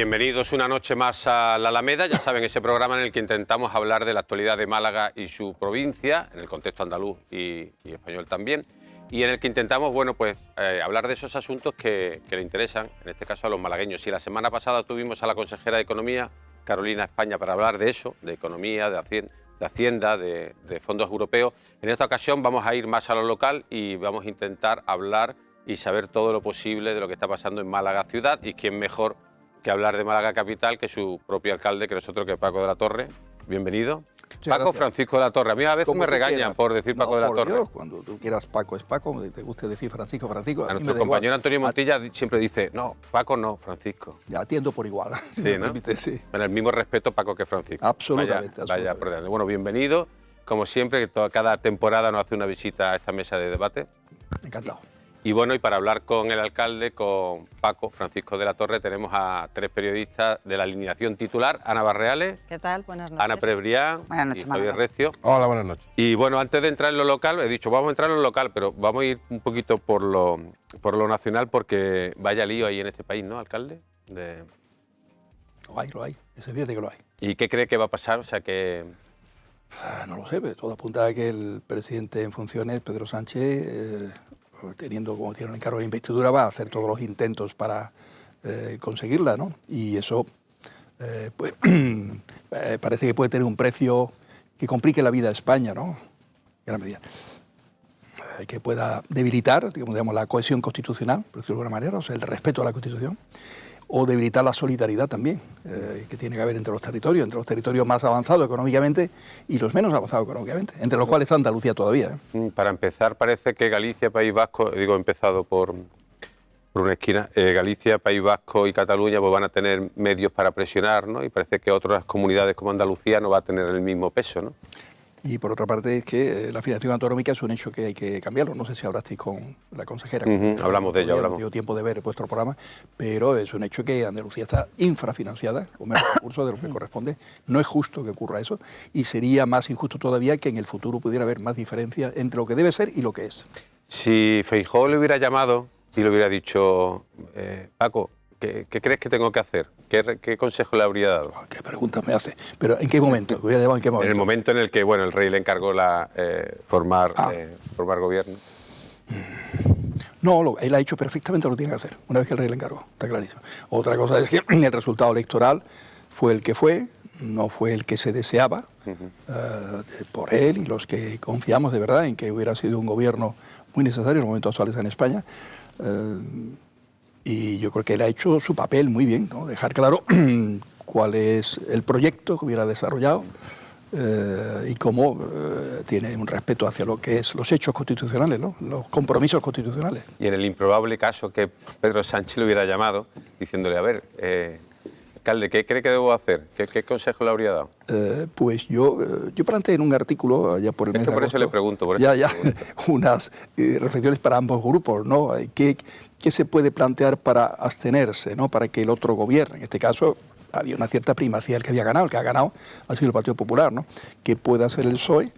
Bienvenidos una noche más a La Alameda, ya saben, ese programa en el que intentamos hablar de la actualidad de Málaga y su provincia, en el contexto andaluz y español también, y en el que intentamos, bueno, pues hablar de esos asuntos que le interesan, en este caso a los malagueños. Y la semana pasada tuvimos a la consejera de Economía, Carolina España, para hablar de eso, de economía, de Hacienda, de fondos europeos. En esta ocasión vamos a ir más a lo local y vamos a intentar hablar y saber todo lo posible de lo que está pasando en Málaga ciudad, y quién mejor que hablar de Málaga capital que su propio alcalde, que no es otro que Paco de la Torre. Bienvenido. Paco Francisco de la Torre. A mí a veces me regañan por decir Paco de la Torre. Dios, cuando tú quieras Paco es Paco, te guste decir Francisco. A nuestro compañero Antonio Montilla siempre dice, no, Paco no, Francisco. Ya atiendo por igual. Sí, ¿no? Permite, sí. Con el mismo respeto Paco que Francisco. Absolutamente. Vaya por delante. Bueno, bienvenido. Como siempre, cada temporada nos hace una visita a esta mesa de debate. Encantado. Y bueno, y para hablar con el alcalde, con Paco Francisco de la Torre, tenemos a tres periodistas de la alineación titular: Ana Barreales. ¿Qué tal? Buenas noches. Ana Prebrián. Buenas noches, y Javier Recio. Hola, buenas noches. Y bueno, antes de entrar en lo local, he dicho, vamos a entrar en lo local, pero vamos a ir un poquito por lo nacional, porque vaya lío ahí en este país, ¿no, alcalde? Lo hay, es evidente que lo hay. ¿Y qué cree que va a pasar? O sea, que... No lo sé, pero todo apunta a que el presidente en funciones, Pedro Sánchez, teniendo como tiene el encargo de investidura, va a hacer todos los intentos para conseguirla, ¿no? Y eso pues, parece que puede tener un precio que complique la vida a España, ¿no? En gran medida. Que pueda debilitar, digamos, la cohesión constitucional, por decirlo de alguna manera, o sea, el respeto a la Constitución, o debilitar la solidaridad también, que tiene que haber entre los territorios más avanzados económicamente y los menos avanzados económicamente, entre los cuales está Andalucía todavía. Para empezar, parece que Galicia, País Vasco, digo, he empezado por una esquina, Galicia, País Vasco y Cataluña pues van a tener medios para presionar, ¿no? Y parece que otras comunidades como Andalucía no va a tener el mismo peso, ¿no? Y por otra parte es que la financiación autonómica es un hecho que hay que cambiarlo. No sé si hablasteis con la consejera. Hablamos de ello, hablamos. No tengo tiempo de ver vuestro programa, pero es un hecho que Andalucía está infrafinanciada, con menos recursos de lo que corresponde. No es justo que ocurra eso, y sería más injusto todavía que en el futuro pudiera haber más diferencia entre lo que debe ser y lo que es. Si Feijóo le hubiera llamado y le hubiera dicho, Paco, ¿qué crees que tengo que hacer? ¿Qué consejo le habría dado? ¿Qué preguntas me hace? ¿Pero en qué momento? ¿En qué momento? En el momento en el que, bueno, el rey le encargó formar gobierno. No, él ha hecho perfectamente lo que tiene que hacer, una vez que el rey le encargó, está clarísimo. Otra cosa es que el resultado electoral fue el que fue, no fue el que se deseaba, por él y los que confiamos de verdad en que hubiera sido un gobierno muy necesario en los momentos actuales en España. Y yo creo que él ha hecho su papel muy bien, ¿no? Dejar claro cuál es el proyecto que hubiera desarrollado y cómo tiene un respeto hacia lo que es los hechos constitucionales, ¿no? Los compromisos constitucionales. Y en el improbable caso que Pedro Sánchez le hubiera llamado diciéndole, a ver, alcalde, ¿qué cree que debo hacer? ¿Qué consejo le habría dado? Pues yo planteé en un artículo allá por el mes de agosto, por eso le pregunto. Unas reflexiones para ambos grupos, ¿no? ¿Qué se puede plantear para abstenerse, ¿no? Para que el otro gobierne? En este caso había una cierta primacía el que había ganado. El que ha ganado ha sido el Partido Popular, ¿no? ¿Qué puede hacer el PSOE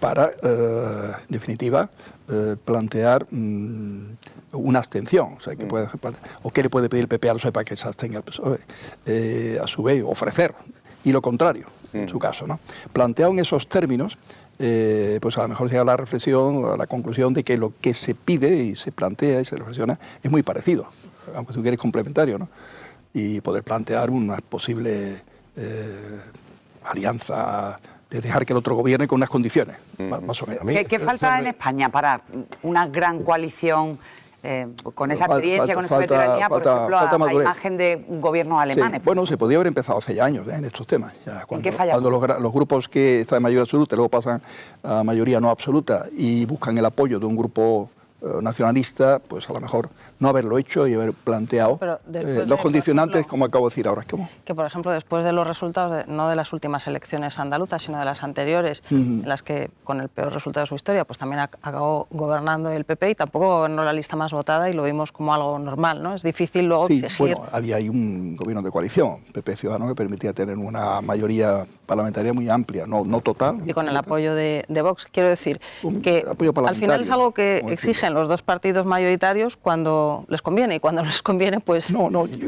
para, en definitiva, plantear una abstención? O sea, ¿o qué le puede pedir el PP al PSOE para que se abstenga el PSOE? A su vez, ofrecer. Y lo contrario, en su caso, ¿no? Planteado en esos términos, pues a lo mejor llega a la reflexión, a la conclusión de que lo que se pide y se plantea y se reflexiona es muy parecido, aunque tú quieres complementario, ¿no? Y poder plantear una posible alianza de dejar que el otro gobierne con unas condiciones, más o menos. ¿Qué falta en España para una gran coalición con esa experiencia, con esa veteranía, por ejemplo, a la imagen de gobiernos alemanes? Sí, bueno, se podría haber empezado hace ya años en estos temas. Ya, ¿En qué fallamos? Cuando los grupos que están en mayoría absoluta luego pasan a mayoría no absoluta y buscan el apoyo de un grupo nacionalista, pues a lo mejor no haberlo hecho y haber planteado los condicionantes, como acabo de decir ahora. ¿Cómo? Que, por ejemplo, después de los resultados, no de las últimas elecciones andaluzas, sino de las anteriores, en las que, con el peor resultado de su historia, pues también acabó gobernando el PP y tampoco gobernó la lista más votada y lo vimos como algo normal, ¿no? Es difícil luego exigir... Bueno, había ahí un gobierno de coalición, PP Ciudadano, que permitía tener una mayoría parlamentaria muy amplia, no total. Y con el apoyo de Vox, quiero decir que al final es algo que exige eligen los dos partidos mayoritarios cuando les conviene, y cuando les conviene, pues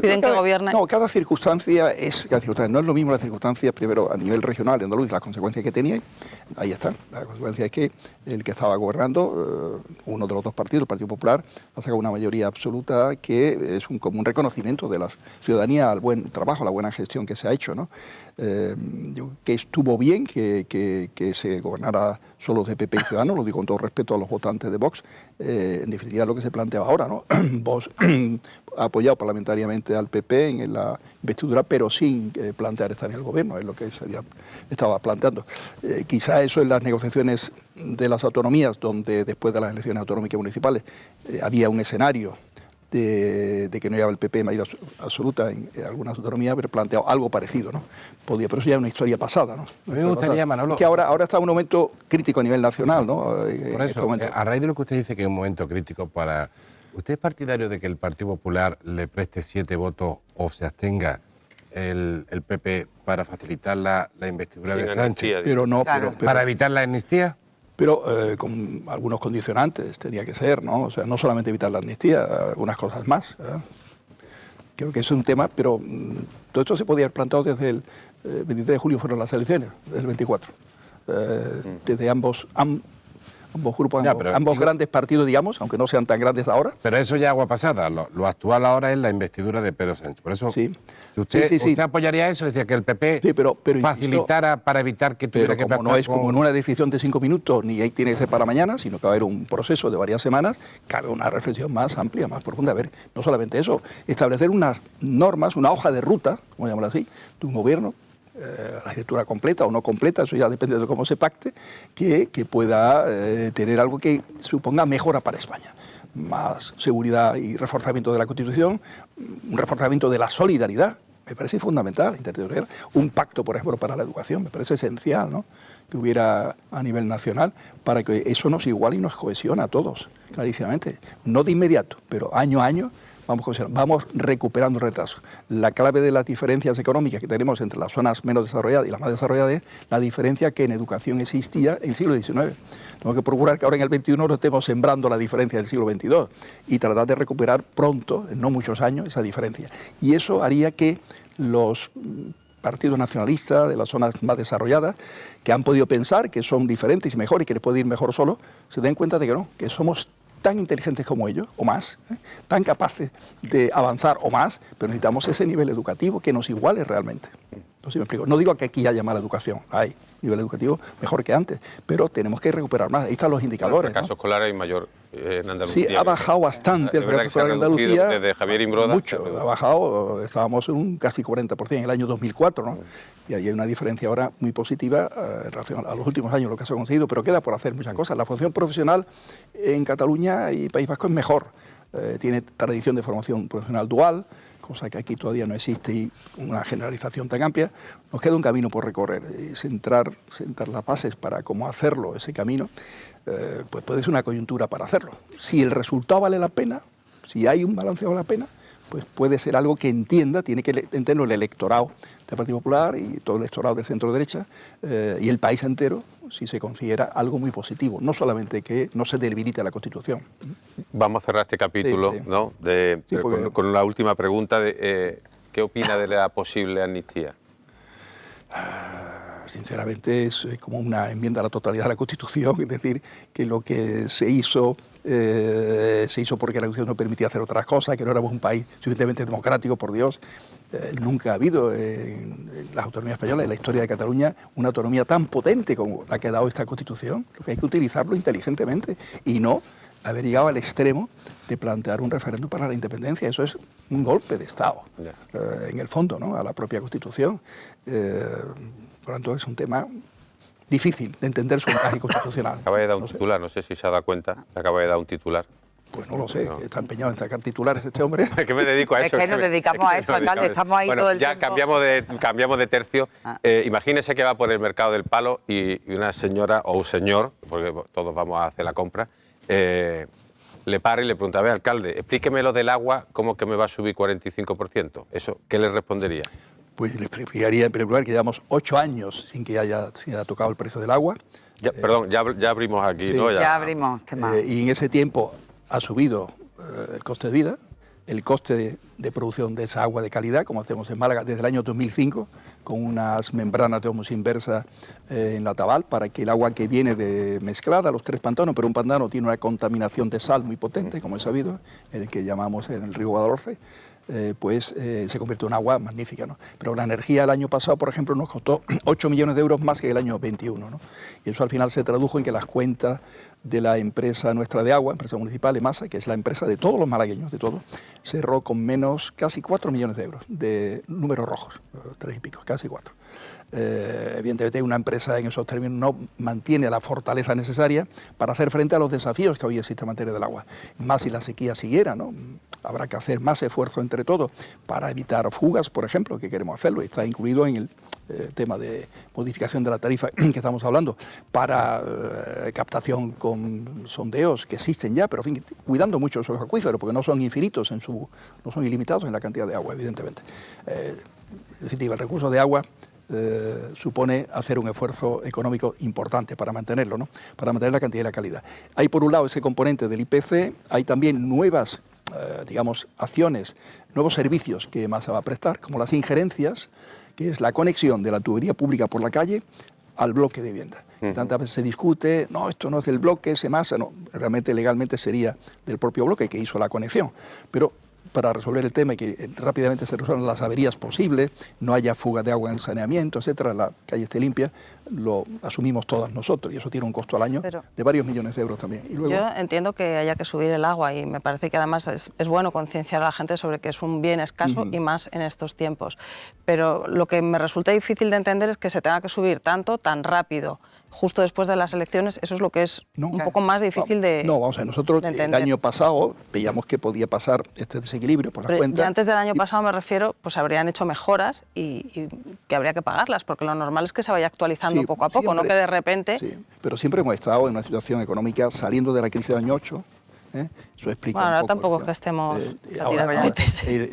piden que gobiernen. No, cada circunstancia es... no es lo mismo las circunstancias, primero, a nivel regional de Andalucía, las consecuencias que tenía, ahí está. La consecuencia es que el que estaba gobernando, uno de los dos partidos, el Partido Popular, ha sacado una mayoría absoluta que es como un reconocimiento de la ciudadanía al buen trabajo, a la buena gestión que se ha hecho, ¿no? Que estuvo bien que se gobernara solo de PP y Ciudadanos, lo digo con todo respeto a los votantes de Vox, en definitiva lo que se planteaba ahora, ¿no? Vox ha apoyado parlamentariamente al PP en la investidura, pero sin plantear estar en el gobierno, es lo que se estaba planteando. Quizá eso en las negociaciones de las autonomías, donde después de las elecciones autonómicas municipales había un escenario de que no llevaba el PP en mayoría absoluta en algunas autonomías, pero planteado algo parecido, ¿no? Podía, pero eso ya es una historia pasada, ¿no? A mí me gustaría, Manolo... Que ahora está en un momento crítico a nivel nacional, ¿no? Por eso, a raíz de lo que usted dice que es un momento crítico para... ¿Usted es partidario de que el Partido Popular le preste 7 votos o se abstenga el PP para facilitar la investidura de Sánchez? Pero no, claro. ¿Para evitar la amnistía? Pero con algunos condicionantes tenía que ser, ¿no? O sea, no solamente evitar la amnistía, algunas cosas más. Creo que eso es un tema, pero todo esto se podía haber planteado desde el 23 de julio, fueron las elecciones, desde el 24. Desde ambos grupos, ambos grandes partidos, digamos, aunque no sean tan grandes ahora. Pero eso ya agua pasada, lo actual ahora es la investidura de Pedro Sánchez. Por eso, sí. Si usted apoyaría eso, decía que el PP pero facilitara para evitar que tuviera que... Pero no es como en una decisión de 5 minutos, ni ahí tiene que ser para mañana, sino que va a haber un proceso de varias semanas, cabe una reflexión más amplia, más profunda. A ver, no solamente eso, establecer unas normas, una hoja de ruta, como llamarlo así, de un gobierno, la escritura completa o no completa, eso ya depende de cómo se pacte, que pueda tener algo que suponga mejora para España. Más seguridad y reforzamiento de la Constitución, un reforzamiento de la solidaridad, me parece fundamental, interterritorial. Un pacto, por ejemplo, para la educación, me parece esencial, ¿no? Que hubiera a nivel nacional, para que eso nos iguale y nos cohesiona a todos, clarísimamente. No de inmediato, pero año a año vamos recuperando retrasos. La clave de las diferencias económicas que tenemos entre las zonas menos desarrolladas y las más desarrolladas es la diferencia que en educación existía en el siglo XIX. Tenemos que procurar que ahora en el XXI no estemos sembrando la diferencia del siglo XXII y tratar de recuperar pronto, en no muchos años, esa diferencia. Y eso haría que los partidos nacionalistas de las zonas más desarrolladas, que han podido pensar que son diferentes y mejores y que les puede ir mejor solo, se den cuenta de que no, que somos tan inteligentes como ellos, o más, tan capaces de avanzar o más, pero necesitamos ese nivel educativo que nos iguale realmente. No sé si me explico. No digo que aquí haya mala educación, hay nivel educativo mejor que antes, pero tenemos que recuperar más. Ahí están los indicadores. El fracaso escolar hay mayor en Andalucía. Sí, ha bajado bastante el fracaso escolar en Andalucía. Desde Javier Imbroda. Mucho, ha bajado, estábamos en un casi 40% en el año 2004, ¿no? Y ahí hay una diferencia ahora muy positiva en relación a los últimos años, lo que se ha conseguido, pero queda por hacer muchas cosas. La formación profesional en Cataluña y País Vasco es mejor. Tiene tradición de formación profesional dual, cosa que aquí todavía no existe y una generalización tan amplia. Nos queda un camino por recorrer y sentar las bases para cómo hacerlo, ese camino, pues puede ser una coyuntura para hacerlo. Si el resultado vale la pena, si hay un balance que vale la pena, pues puede ser algo que entienda, tiene que entenderlo el electorado del Partido Popular y todo el electorado de centro-derecha y el país entero, si se considera algo muy positivo, no solamente que no se debilite la Constitución. Vamos a cerrar este capítulo, sí. ¿No? Con la última pregunta de ¿qué opina de la posible amnistía? Sinceramente es como una enmienda a la totalidad de la Constitución, es decir, que lo que se hizo porque la Constitución no permitía hacer otras cosas, que no éramos un país suficientemente democrático, por Dios. Nunca ha habido en las autonomías españolas, en la historia de Cataluña, una autonomía tan potente como la que ha dado esta Constitución. Lo que hay que utilizarlo inteligentemente y no haber llegado al extremo de plantear un referéndum para la independencia. Eso es un golpe de Estado, en el fondo, ¿no? A la propia Constitución. Por lo tanto, es un tema difícil de entender su encaje constitucional. Acaba de dar un titular, no sé si se ha dado cuenta, acaba de dar un titular. Pues no lo sé, que está empeñado en sacar titulares este hombre. Es que me dedico a eso. Es que nos dedicamos a eso, alcalde, estamos ahí todo el tiempo. Ya cambiamos de tercio. Imagínese que va por el mercado del palo y una señora o un señor, porque todos vamos a hacer la compra, le para y le pregunta: a ver, alcalde, explíqueme lo del agua, ¿cómo que me va a subir 45%? ¿Eso qué le respondería? Pues le explicaría en primer lugar que llevamos 8 años sin que se haya tocado el precio del agua. Perdón, ya abrimos aquí, sí, ¿no? Ya abrimos tema. Y en ese tiempo ha subido el coste de vida, el coste de producción de esa agua de calidad, como hacemos en Málaga desde el año 2005, con unas membranas de ósmosis inversa en la Tabal, para que el agua que viene mezclada, los 3 pantanos, pero un pantano tiene una contaminación de sal muy potente, como es sabido, el que llamamos en el río Guadalhorce, se convierte en un agua magnífica, ¿no? Pero la energía el año pasado, por ejemplo, nos costó 8 millones de euros más que el año 21, ¿no? Y eso al final se tradujo en que las cuentas de la empresa nuestra de agua, empresa municipal, EMASA, que es la empresa de todos los malagueños, de todo, cerró con menos casi 4 millones de euros de números rojos, 3 y pico, casi 4. Evidentemente una empresa en esos términos no mantiene la fortaleza necesaria para hacer frente a los desafíos que hoy existen en materia del agua. Más si la sequía siguiera, ¿no? Habrá que hacer más esfuerzo entre todos para evitar fugas, por ejemplo, que queremos hacerlo, y está incluido en el tema de modificación de la tarifa que estamos hablando, para captación con sondeos que existen ya, pero en fin, cuidando mucho esos acuíferos, porque no son infinitos, no son ilimitados en la cantidad de agua, evidentemente. En definitiva, el recurso de agua supone hacer un esfuerzo económico importante para mantenerlo, ¿no? Para mantener la cantidad y la calidad. Hay por un lado ese componente del IPC, hay también nuevas acciones, nuevos servicios que EMASA va a prestar, como las injerencias, que es la conexión de la tubería pública por la calle al bloque de vivienda. Tantas veces se discute, no, esto no es del bloque, es EMASA, no, realmente legalmente sería del propio bloque que hizo la conexión, pero para resolver el tema y que rápidamente se resuelvan las averías posibles, no haya fugas de agua en el saneamiento, etcétera, la calle esté limpia, lo asumimos todas nosotros y eso tiene un costo al año de varios millones de euros también. Y luego, yo entiendo que haya que subir el agua y me parece que además es bueno concienciar a la gente sobre que es un bien escaso y más en estos tiempos. Pero lo que me resulta difícil de entender es que se tenga que subir tanto, tan rápido, justo después de las elecciones. Eso es lo que es un poco más difícil de No, vamos a ver, nosotros el año pasado veíamos que podía pasar este desequilibrio por las cuentas. Ya antes del año pasado, me refiero, pues habrían hecho mejoras y que habría que pagarlas, porque lo normal es que se vaya actualizando poco a poco, siempre, no que de repente... Sí, pero siempre hemos estado en una situación económica saliendo de la crisis del año 8, eso explica bueno, un poco, tampoco es que estemos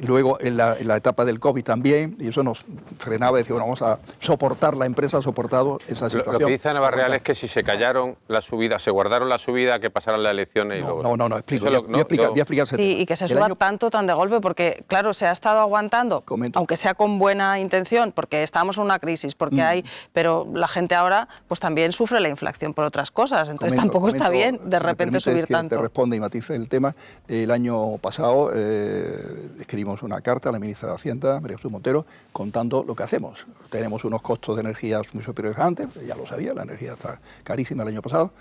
luego en la etapa del COVID también, y eso nos frenaba y decía, bueno, vamos a soportar, la empresa ha soportado esa situación. Lo que dice Ana Barreal es que si se callaron la subida, se guardaron la subida, que pasaran las elecciones y luego... No, explico, voy a explicar ese tema. Y que se suba tanto, tan de golpe, porque claro, se ha estado aguantando, aunque sea con buena intención, porque estamos en una crisis, porque hay, pero la gente ahora pues también sufre la inflación por otras cosas, entonces tampoco está bien de repente subir tanto. Te responde y matice el tema. El año pasado escribimos una carta a la ministra de Hacienda, María Jesús Montero, contando lo que hacemos. Tenemos unos costos de energías muy superiores a antes, ya lo sabía, la energía está carísima el año pasado.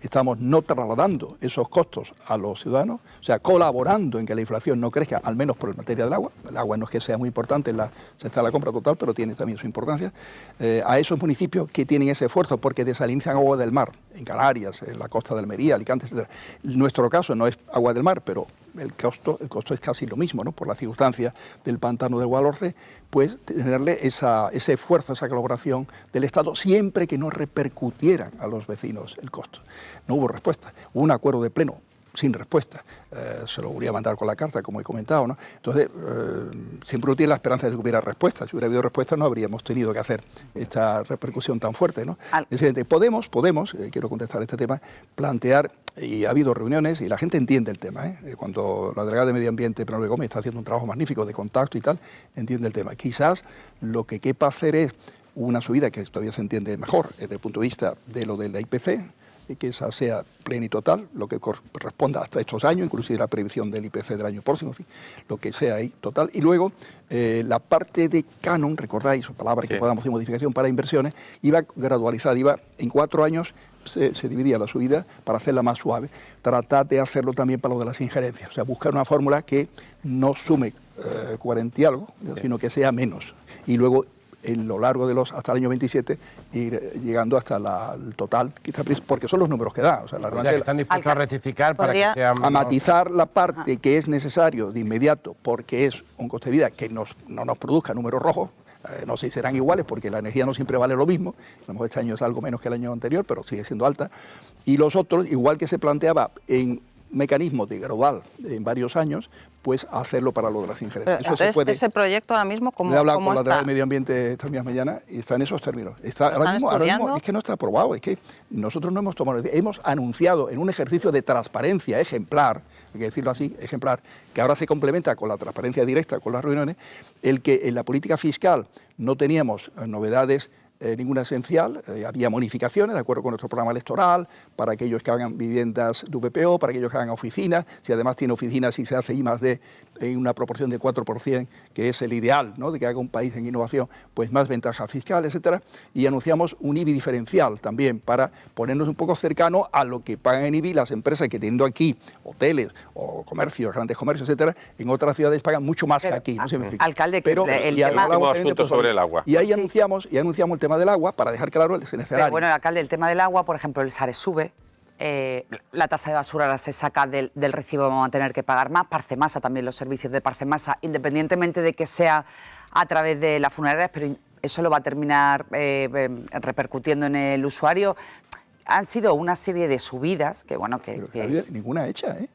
Estamos no trasladando esos costos a los ciudadanos, o sea, colaborando en que la inflación no crezca, al menos por materia del agua. El agua no es que sea muy importante en la cesta de la compra total, pero tiene también su importancia. A esos municipios que tienen ese esfuerzo porque desalinizan agua del mar, en Canarias, en la costa de Almería, Alicante, etc. Nuestro caso no es agua del mar, pero el costo es casi lo mismo, ¿no? Por la circunstancia del pantano del Guadalhorce, pues tenerle ese esfuerzo, esa colaboración del Estado, siempre que no repercutieran a los vecinos el costo. No hubo respuesta, hubo un acuerdo de pleno sin respuesta. Se lo voy a mandar con la carta, como he comentado, ¿no? Entonces, siempre uno tiene la esperanza de que hubiera respuesta. Si hubiera habido respuesta, no habríamos tenido que hacer esta repercusión tan fuerte, ¿no? Es decir, podemos, quiero contestar este tema, plantear, y ha habido reuniones, y la gente entiende el tema, Cuando la delegada de Medio Ambiente, Penélope Gómez, está haciendo un trabajo magnífico de contacto y tal, entiende el tema. Quizás lo que quepa hacer es una subida que todavía se entiende mejor desde el punto de vista de lo de la IPC, que esa sea plena y total, lo que corresponda hasta estos años, inclusive la previsión del IPC del año próximo, en fin, lo que sea ahí total. Y luego la parte de canon, recordáis, su palabra que podamos hacer modificación para inversiones, iba gradualizada, iba en 4 años, se dividía la subida para hacerla más suave. Tratar de hacerlo también para lo de las injerencias, o sea, buscar una fórmula que no sume 40 y algo, sino que sea menos. Y luego, en lo largo de hasta el año 27, ir llegando hasta el total, quizá, porque son los números que da. O sea, que están dispuestos a rectificar para que sea a matizar la parte que es necesario de inmediato, porque es un coste de vida que no nos produzca números rojos. No sé si serán iguales, porque la energía no siempre vale lo mismo. A lo mejor este año es algo menos que el año anterior, pero sigue siendo alta. Y los otros, igual que se planteaba en mecanismo de gradual en varios años, pues hacerlo para lo de las injerencias. Pero, entonces, ese proyecto ahora mismo, ¿cómo, he hablado cómo con la está? Delegada de Medio Ambiente esta misma mañana y está en esos términos. Ahora mismo es que no está aprobado, es que nosotros no hemos tomado, hemos anunciado en un ejercicio de transparencia ejemplar, hay que decirlo así, ejemplar, que ahora se complementa con la transparencia directa con las reuniones, el que en la política fiscal no teníamos novedades ninguna esencial, había modificaciones de acuerdo con nuestro programa electoral para aquellos que hagan viviendas de VPO, para aquellos que hagan oficinas, si además tiene oficinas y se hace I+D en una proporción de 4%, que es el ideal, ¿no?, de que haga un país en innovación, pues más ventaja fiscal, etcétera, y anunciamos un IBI diferencial también para ponernos un poco cercano a lo que pagan en IBI las empresas que teniendo aquí hoteles o comercios, grandes comercios, etcétera, en otras ciudades pagan mucho más que aquí, no sé si me explico. Alcalde, pero el tema asunto sobre el agua. Y ahí anunciamos el tema del agua para dejar claro el escenario. Pero bueno, alcalde, el tema del agua, por ejemplo, el SARE sube, la tasa de basura ahora se saca del recibo, vamos a tener que pagar más, Parcemasa también, los servicios de Parcemasa, independientemente de que sea a través de las funerarias, pero eso lo va a terminar repercutiendo en el usuario. Han sido una serie de subidas que, bueno, que... Pero no había ninguna hecha, ¿eh?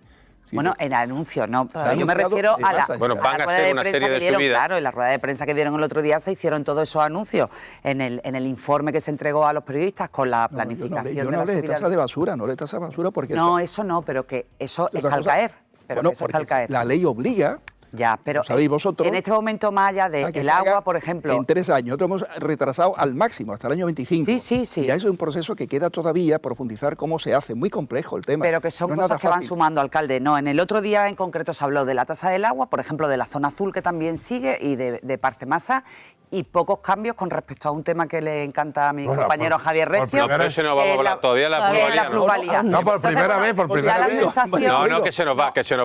Sí, bueno, en anuncios, no. Yo me anunciado refiero a la, bueno, van a ser una serie de dieron, subidas. claro, en la rueda de prensa que dieron el otro día se hicieron todos esos anuncios. En el informe que se entregó a los periodistas con la planificación yo no hablé de tasa de basura, no hablé de tasa de basura porque... No, eso no, pero que eso está al caer. Pero bueno, eso está al caer. La ley obliga... Ya, pero sabéis vosotros, en este momento, más allá del agua, por ejemplo... En 3 años, nosotros hemos retrasado al máximo, hasta el año 25. Sí. Y eso es un proceso que queda todavía profundizar cómo se hace, muy complejo el tema. Pero que son cosas que van sumando, alcalde. No, en el otro día en concreto se habló de la tasa del agua, por ejemplo, de la zona azul que también sigue y de Parcemasa, y pocos cambios con respecto a un tema que le encanta a mi compañero Javier Recio. Pero eso no vamos a hablar todavía, la plusvalía. No, por primera vez, por primera vez. No, que se nos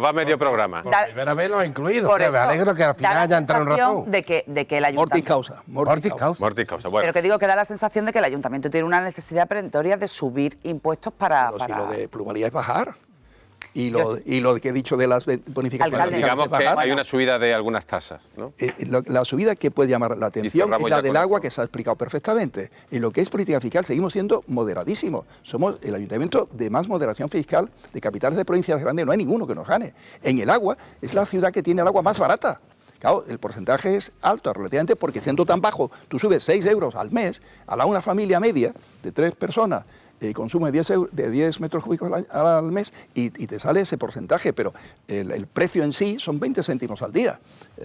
va medio programa. Por primera vez lo ha incluido. Me alegro que al final haya entrado en razón. De que el ayuntamiento... Mortis causa. Bueno. Pero que digo que da la sensación de que el ayuntamiento tiene una necesidad perentoria de subir impuestos para... Si lo de plusvalía es bajar. Y lo que he dicho de las bonificaciones... Alcalde, digamos que hay una subida de algunas tasas, ¿no? La subida que puede llamar la atención es la del agua, que se ha explicado perfectamente. En lo que es política fiscal seguimos siendo moderadísimos. Somos el ayuntamiento de más moderación fiscal de capitales de provincias grandes, no hay ninguno que nos gane. En el agua es la ciudad que tiene el agua más barata. Claro, el porcentaje es alto relativamente porque siendo tan bajo, tú subes 6 euros al mes a una familia media de 3 personas, consume 10 metros cúbicos al mes y te sale ese porcentaje, pero el precio en sí son 20 céntimos al día.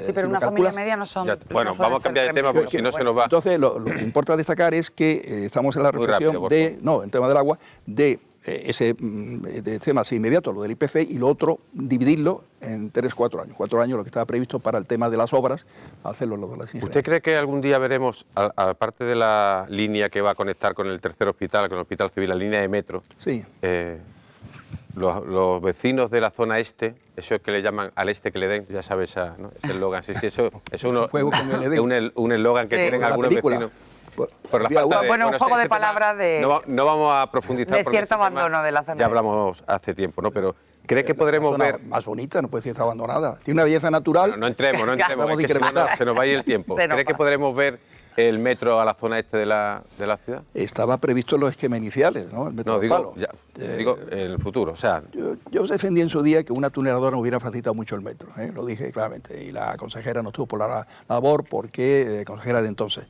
Sí, pero una familia media no son... Bueno, vamos a cambiar de tema porque si no se nos va. Entonces, lo que importa destacar es que estamos en la reflexión el tema del agua, de ese tema así inmediato, lo del IPC, y lo otro, dividirlo en 3-4 años. 4 años lo que estaba previsto para el tema de las obras, hacerlo lo de las ingenierías. ¿Usted cree que algún día veremos, aparte de la línea que va a conectar con el tercer hospital, con el Hospital Civil, la línea de metro, sí, los vecinos de la zona este, eso que le llaman al este que le den, ya sabes, ¿no? Ese eslogan, sí, eso es un eslogan que tienen algunos vecinos. Por la falta un juego de palabras de... No vamos a profundizar. De cierto abandono de la zona. Ya hablamos hace tiempo, ¿no? Pero ¿cree que podremos ver...? Más bonita, no puede decir que está abandonada. Tiene una belleza natural. No entremos, es que se nos va a ir el tiempo. ¿Cree que podremos ver el metro a la zona este de la ciudad? Estaba previsto en los esquemas iniciales, ¿no? El metro digo en el futuro, o sea... Yo defendí en su día que una tuneladora hubiera facilitado mucho el metro, lo dije claramente, y la consejera no estuvo por la labor porque, consejera de entonces,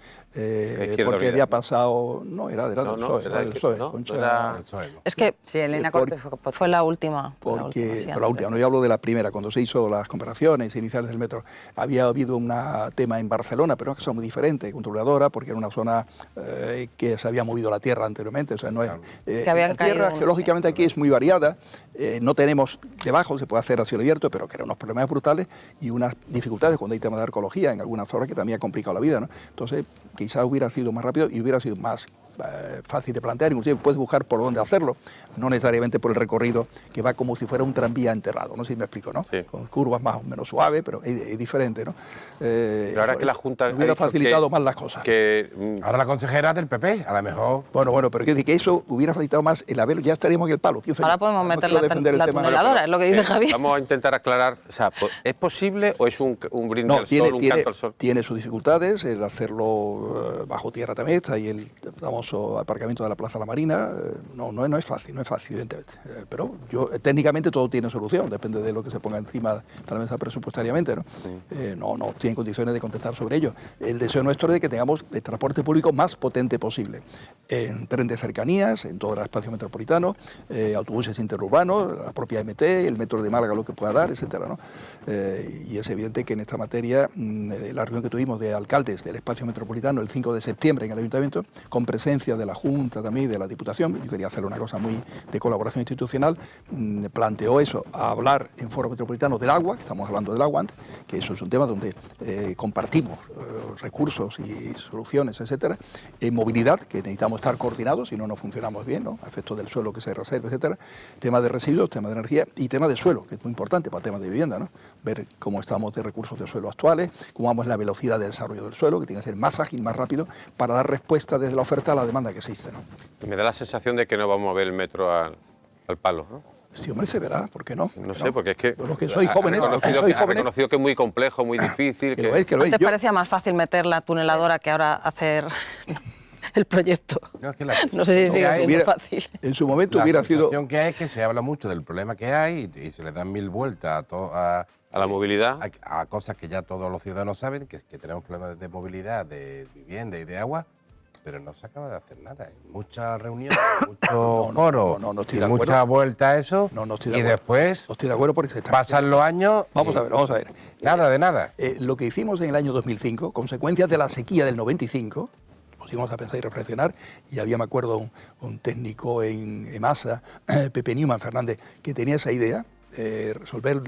porque había pasado... No, era del PSOE. Es que sí, Elena Corte fue la última. La última, no, yo hablo de la primera, cuando se hizo las comparaciones iniciales del metro. Había habido un tema en Barcelona, pero es que son muy diferentes, porque era una zona que se había movido la tierra anteriormente, o sea, no es... la tierra geológicamente aquí es muy variada, no tenemos debajo, se puede hacer a cielo abierto, pero crea unos problemas brutales y unas dificultades cuando hay temas de arqueología en algunas zonas que también ha complicado la vida, ¿no? Entonces, quizás hubiera sido más rápido y hubiera sido más fácil de plantear, inclusive puedes buscar por dónde hacerlo, no necesariamente por el recorrido que va como si fuera un tranvía enterrado, no sé si me explico, ¿no? Sí. Con curvas más o menos suaves, pero es diferente, ¿no? La verdad es que la Junta hubiera facilitado más las cosas. Ahora la consejera del PP, a lo mejor... Bueno, pero que eso hubiera facilitado más el haberlo, ya estaríamos en el palo. Ahora podemos meter la defender el la tema. tuneladora, es lo que dice Javier. Vamos a intentar aclarar, o sea, ¿es posible o es un brindis No, al sol, un canto al sol? tiene sus dificultades, el hacerlo bajo tierra también está, y el famoso aparcamiento de la Plaza La Marina, no es fácil, evidentemente. Pero técnicamente todo tiene solución, depende de lo que se ponga encima de la mesa presupuestariamente, ¿no? No estoy en condiciones de contestar sobre ello. El deseo nuestro es de que tengamos el transporte público más potente posible, en tren de cercanías, en todo el espacio metropolitano, autobuses interurbanos, la propia MT, el metro de Málaga, lo que pueda dar, etcétera, ¿no? Y es evidente que en esta materia, la reunión que tuvimos de alcaldes del espacio metropolitano el 5 de septiembre en el Ayuntamiento, con presencia de la Junta también y de la Diputación, yo quería hacer una cosa muy de colaboración institucional, planteó eso, a hablar en foro metropolitano del agua, que estamos hablando del agua antes, que eso es un tema donde compartimos recursos y soluciones, etcétera, en movilidad, que necesitamos estar coordinados, si no, no funcionamos bien, ¿no? A efectos del suelo que se reserva, etcétera, tema de residuos, tema de energía y tema de suelo, que es muy importante para temas de vivienda, ¿no? Ver cómo estamos de recursos de suelo actuales, cómo vamos en la velocidad de desarrollo del suelo, que tiene que ser más ágil, más rápido, para dar respuesta desde la oferta a la demanda que existe, ¿no? Y me da la sensación de que no vamos a ver el metro al palo, ¿no? Sí, hombre, se verá, ¿por qué no? No sé, porque es que... Los que sois jóvenes, ha reconocido que es muy complejo, muy difícil. que lo es, que lo es. ¿Te parecía más fácil meter la tuneladora que ahora hacer el proyecto? No sé si sigue siendo fácil. En su momento La hubiera sido... sensación que hay es que se habla mucho del problema que hay y se le dan mil vueltas a la movilidad. A cosas que ya todos los ciudadanos saben, que tenemos problemas de movilidad, de vivienda y de agua, pero no se acaba de hacer nada. Hay muchas reuniones, muchos foros, no estoy de acuerdo. muchas vueltas a eso, No estoy de y acuerdo. después No estoy de acuerdo porque se está... pasan los años... Vamos a ver. Nada de nada. Lo que hicimos en el año 2005, consecuencias de la sequía del 95, pusimos a pensar y reflexionar, y había, me acuerdo, un técnico en EMASA, Pepe Newman Fernández, que tenía esa idea, resolver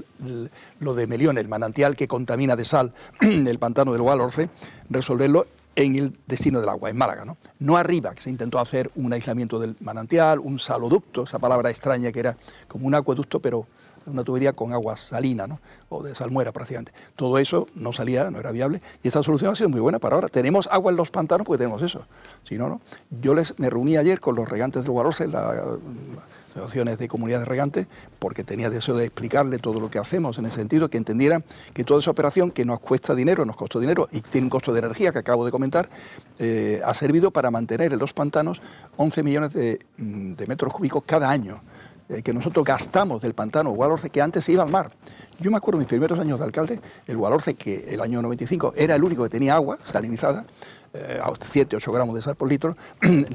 lo de Melión, el manantial que contamina de sal el pantano del Guadalhorce, resolverlo en el destino del agua, en Málaga, ¿no? No arriba, que se intentó hacer un aislamiento del manantial, un saloducto, esa palabra extraña que era como un acueducto, pero una tubería con agua salina, ¿no? O de salmuera prácticamente. Todo eso no salía, no era viable, y esa solución ha sido muy buena para ahora. Tenemos agua en los pantanos porque tenemos eso, si no, no. Yo me reuní ayer con los regantes del Guadalhorce, las asociaciones de comunidades regantes, porque tenía deseo de explicarle todo lo que hacemos, en el sentido que entendieran que toda esa operación que nos cuesta dinero, nos costó dinero y tiene un costo de energía que acabo de comentar, ha servido para mantener en los pantanos 11 millones de metros cúbicos cada año, que nosotros gastamos del pantano Guadalhorce, que antes se iba al mar. Yo me acuerdo de mis primeros años de alcalde, el Guadalhorce, que el año 95 era el único que tenía agua salinizada, a 7-8 gramos de sal por litro,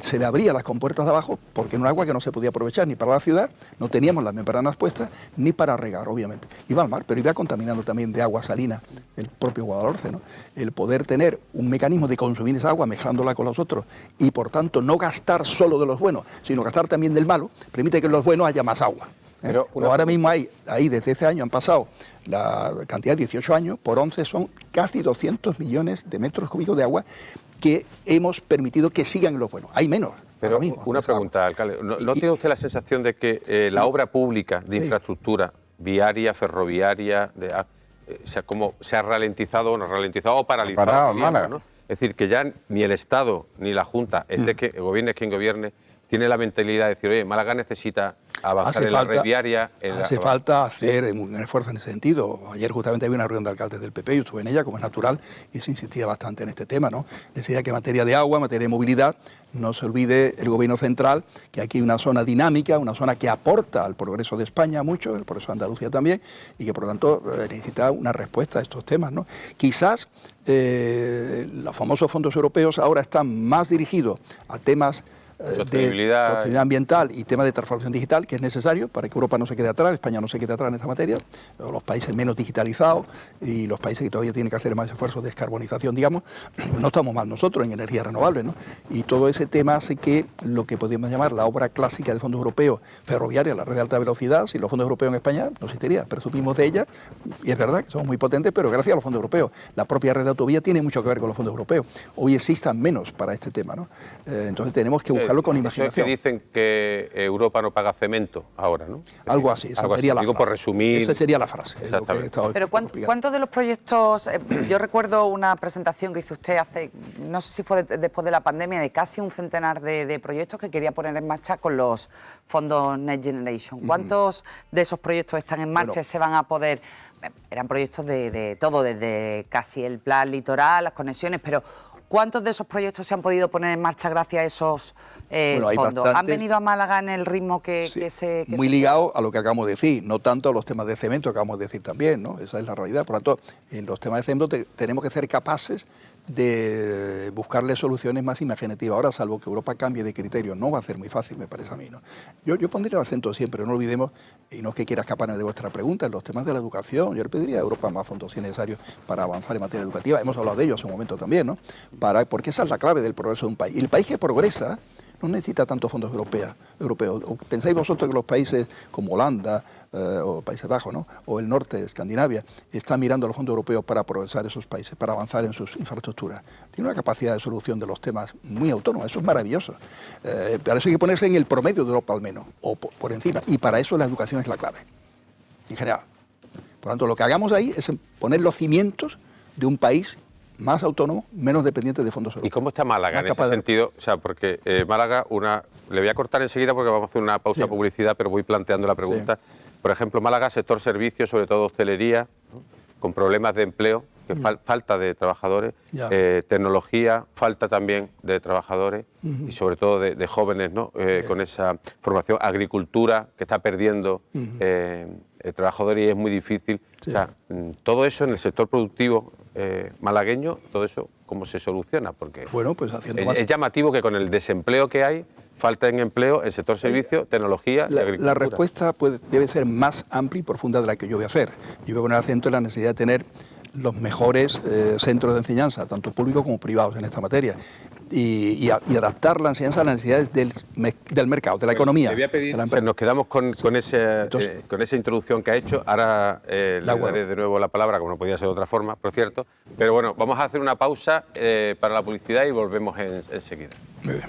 se le abría las compuertas de abajo porque era un agua que no se podía aprovechar ni para la ciudad, no teníamos las membranas puestas, ni para regar, obviamente. Iba al mar, pero iba contaminando también de agua salina el propio Guadalhorce, ¿no? El poder tener un mecanismo de consumir esa agua mezclándola con los otros y, por tanto, no gastar solo de los buenos, sino gastar también del malo, permite que en los buenos haya más agua. Pero ahora mismo ahí desde ese año han pasado la cantidad de 18 años, por 11 son casi 200 millones de metros cúbicos de agua que hemos permitido que sigan en los buenos. Hay menos. Pero una pregunta, alcalde. ¿No tiene usted la sensación de que la obra pública de infraestructura viaria, ferroviaria, como se ha ralentizado o paralizado? ¿No? Es decir, que ya ni el Estado ni la Junta, el gobierno quien gobierne, tiene la mentalidad de decir, oye, Málaga necesita avanzar en la red viaria. Hace falta hacer un esfuerzo en ese sentido. Ayer justamente había una reunión de alcaldes del PP, yo estuve en ella, como es natural, y se insistía bastante en este tema, ¿no? Decía que en materia de agua, en materia de movilidad, no se olvide el gobierno central, que aquí hay una zona dinámica, una zona que aporta al progreso de España mucho, el progreso de Andalucía también, y que por lo tanto necesita una respuesta a estos temas, ¿no? Quizás los famosos fondos europeos ahora están más dirigidos a temas de sostenibilidad ambiental y tema de transformación digital, que es necesario para que Europa no se quede atrás, España no se quede atrás en esta materia, los países menos digitalizados y los países que todavía tienen que hacer más esfuerzos de descarbonización, digamos, no estamos mal nosotros en energías renovables, ¿no? Y todo ese tema hace que lo que podríamos llamar la obra clásica de fondos europeos ferroviaria, la red de alta velocidad, si los fondos europeos en España no existiría, presumimos de ella, y es verdad que somos muy potentes, pero gracias a los fondos europeos. La propia red de autovía tiene mucho que ver con los fondos europeos. Hoy existan menos para este tema, ¿no? Entonces tenemos que buscarlo con Eso imaginación. es que dicen que Europa no paga cemento ahora, ¿no? Algo así, esa Algo así. sería la Digo, frase. por resumir. Esa sería la frase. Es lo que he Exactamente. estado Pero explicando. ¿cuántos de los proyectos, yo recuerdo una presentación que hizo usted hace, no sé si fue después de la pandemia, de casi un centenar de proyectos que quería poner en marcha con los fondos Next Generation. ¿Cuántos de esos proyectos están en marcha y se van a poder? Eran proyectos de todo, desde casi el plan litoral, las conexiones, pero ¿cuántos de esos proyectos se han podido poner en marcha gracias a esos Bueno, hay fondos? bastante. ¿Han venido a Málaga en el ritmo que Sí, se... muy ligado a lo que acabamos de decir, no tanto a los temas de cemento que acabamos de decir también, ¿no? Esa es la realidad. Por lo tanto, en los temas de cemento tenemos que ser capaces de buscarle soluciones más imaginativas. Ahora, salvo que Europa cambie de criterio, no va a ser muy fácil, me parece a mí, ¿no? Yo pondría el acento siempre, no olvidemos, y no es que quiera escaparme de vuestra pregunta, en los temas de la educación, yo le pediría a Europa más fondos si es necesario para avanzar en materia educativa. Hemos hablado de ello hace un momento también, ¿no? Porque esa es la clave del progreso de un país. Y el país que progresa no necesita tantos fondos europeos. ¿O pensáis vosotros que los países como Holanda o Países Bajos, ¿no? O el norte de Escandinavia están mirando a los fondos europeos para progresar esos países, para avanzar en sus infraestructuras? Tiene una capacidad de solución de los temas muy autónoma, eso es maravilloso. Para eso hay que ponerse en el promedio de Europa al menos, o por encima, y para eso la educación es la clave, en general. Por lo tanto, lo que hagamos ahí es poner los cimientos de un país más autónomo, menos dependiente de fondos europeos. ¿Y cómo está Málaga Más en ese capaz de- sentido? O sea, porque Málaga, le voy a cortar enseguida porque vamos a hacer una pausa Sí. publicidad, pero voy planteando la pregunta. Por ejemplo, Málaga, sector servicios, sobre todo hostelería, ¿no? Con problemas de empleo, que falta de trabajadores, Ya. tecnología, falta también de trabajadores y sobre todo de jóvenes, ¿no? Con esa formación, agricultura, que está perdiendo trabajadores y es muy difícil. Sí. O sea, todo eso en el sector productivo malagueño, todo eso, ¿cómo se soluciona? Porque Bueno, pues haciendo más. es llamativo que con el desempleo que hay, falta en empleo en sector servicio, tecnología y agricultura. La respuesta debe ser más amplia y profunda de la que yo voy a hacer. Yo voy a poner acento en la necesidad de tener los mejores centros de enseñanza, tanto públicos como privados en esta materia, y adaptar la enseñanza a las necesidades del mercado, de la economía. Le voy a pedir, de la o sea, empresa. nos quedamos con esa introducción que ha hecho. Ahora le acuerdo. daré de nuevo la palabra, como no podía ser de otra forma, por cierto. Pero bueno, vamos a hacer una pausa para la publicidad y volvemos enseguida. Muy bien.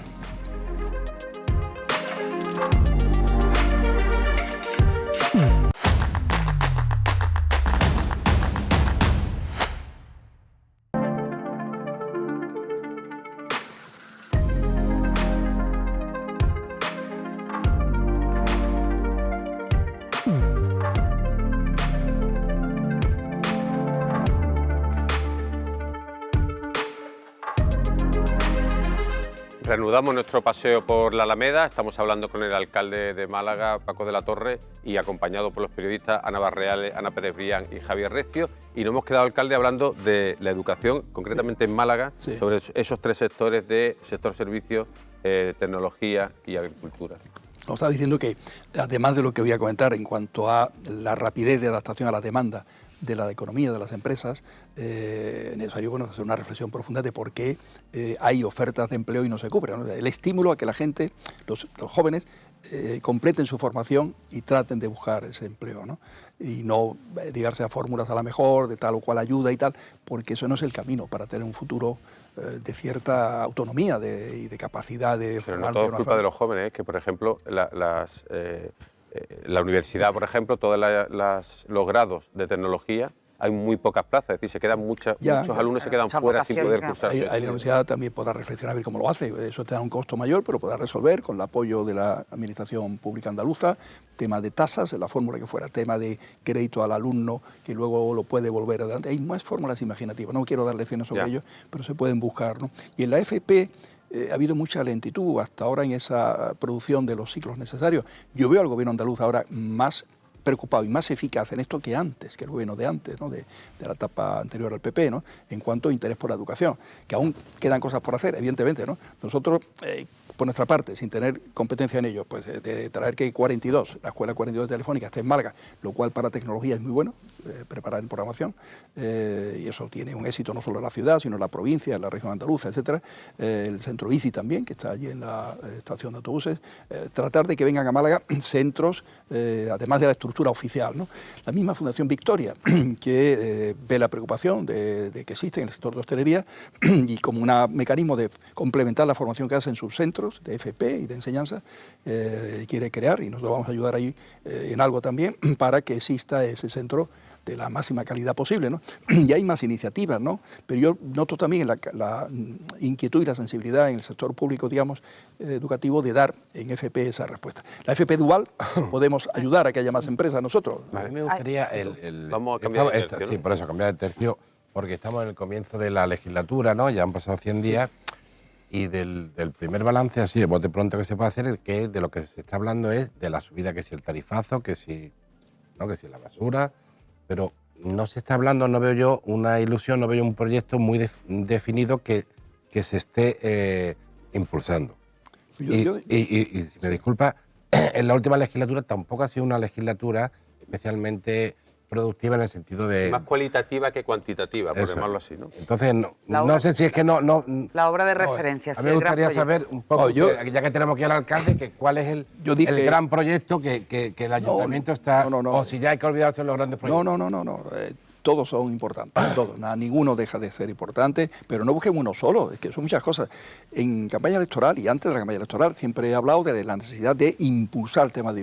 Reanudamos nuestro paseo por la Alameda. Estamos hablando con el alcalde de Málaga, Paco de la Torre, y acompañado por los periodistas Ana Barreales, Ana Pérez Brián y Javier Recio. Y nos hemos quedado, alcalde, hablando de la educación, concretamente en Málaga, Sí. sobre esos tres sectores de sector servicios, tecnología y agricultura. Os estaba diciendo que, además de lo que voy a comentar en cuanto a la rapidez de adaptación a la demanda de la economía, de las empresas, es necesario hacer una reflexión profunda de por qué hay ofertas de empleo y no se cubren, ¿no? El estímulo a que la gente, los jóvenes, completen su formación y traten de buscar ese empleo, ¿no? Y no dedicarse a fórmulas a la mejor, de tal o cual ayuda y tal, porque eso no es el camino para tener un futuro de cierta autonomía y de capacidad de Pero no formar todo es una culpa familia. de los jóvenes, que por ejemplo la universidad, por ejemplo, todos los grados de tecnología, hay muy pocas plazas, es decir, se quedan muchos alumnos se quedan muchas fuera sin vocaciones, poder cursar. Ahí la universidad también podrá reflexionar a ver cómo lo hace. Eso te da un costo mayor, pero podrá resolver con el apoyo de la Administración Pública Andaluza, tema de tasas, la fórmula que fuera, tema de crédito al alumno, que luego lo puede volver adelante. Hay más fórmulas imaginativas, no quiero dar lecciones sobre ello, pero se pueden buscar, ¿no? Y en la FP ha habido mucha lentitud hasta ahora en esa producción de los ciclos necesarios. Yo veo al gobierno andaluz ahora más preocupado y más eficaz en esto que antes, que el gobierno de antes, ¿no? de la etapa anterior al PP, ¿no? En cuanto a interés por la educación, que aún quedan cosas por hacer, evidentemente, ¿no? Nosotros, por nuestra parte, sin tener competencia en ello, pues de traer que 42, la Escuela 42 de Telefónica esté en Málaga, lo cual para tecnología es muy bueno, preparar en programación, y eso tiene un éxito no solo en la ciudad, sino en la provincia, en la región andaluza, etcétera. El centro ICI también, que está allí en la estación de autobuses, tratar de que vengan a Málaga centros, además de la estructura postura oficial, ¿no? La misma Fundación Victoria, que ve la preocupación de que existe en el sector de hostelería y como un mecanismo de complementar la formación que hacen sus centros de FP y de enseñanza, quiere crear, y nosotros vamos a ayudar ahí en algo también, para que exista ese centro de la máxima calidad posible, ¿no? Y hay más iniciativas, ¿no? Pero yo noto también la inquietud y la sensibilidad en el sector público, digamos, educativo, de dar en FP esa respuesta. La FP dual podemos ayudar a que haya más empresas nosotros. A mí me gustaría Vamos a cambiar de tercio, ¿no? Sí, por eso, cambiar de tercio, porque estamos en el comienzo de la legislatura, ¿no? Ya han pasado 100 días y del primer balance, así de bote pronto que se puede hacer, que de lo que se está hablando es de la subida, que si el tarifazo, que si la basura, pero no se está hablando, no veo yo una ilusión, no veo yo un proyecto muy definido que se esté impulsando. Y si me disculpa, en la última legislatura tampoco ha sido una legislatura especialmente productiva en el sentido de... Más cualitativa que cuantitativa, por llamarlo así, ¿no? Entonces, no sé si es que no... La obra de referencia, a mí me gustaría saber un poco, ya que tenemos aquí al alcalde, que cuál es el gran proyecto que el ayuntamiento está... O si ya hay que olvidarse de los grandes proyectos. No. Todos son importantes, todos, ninguno deja de ser importante, pero no busquemos uno solo, es que son muchas cosas. En campaña electoral y antes de la campaña electoral siempre he hablado de la necesidad de impulsar el tema de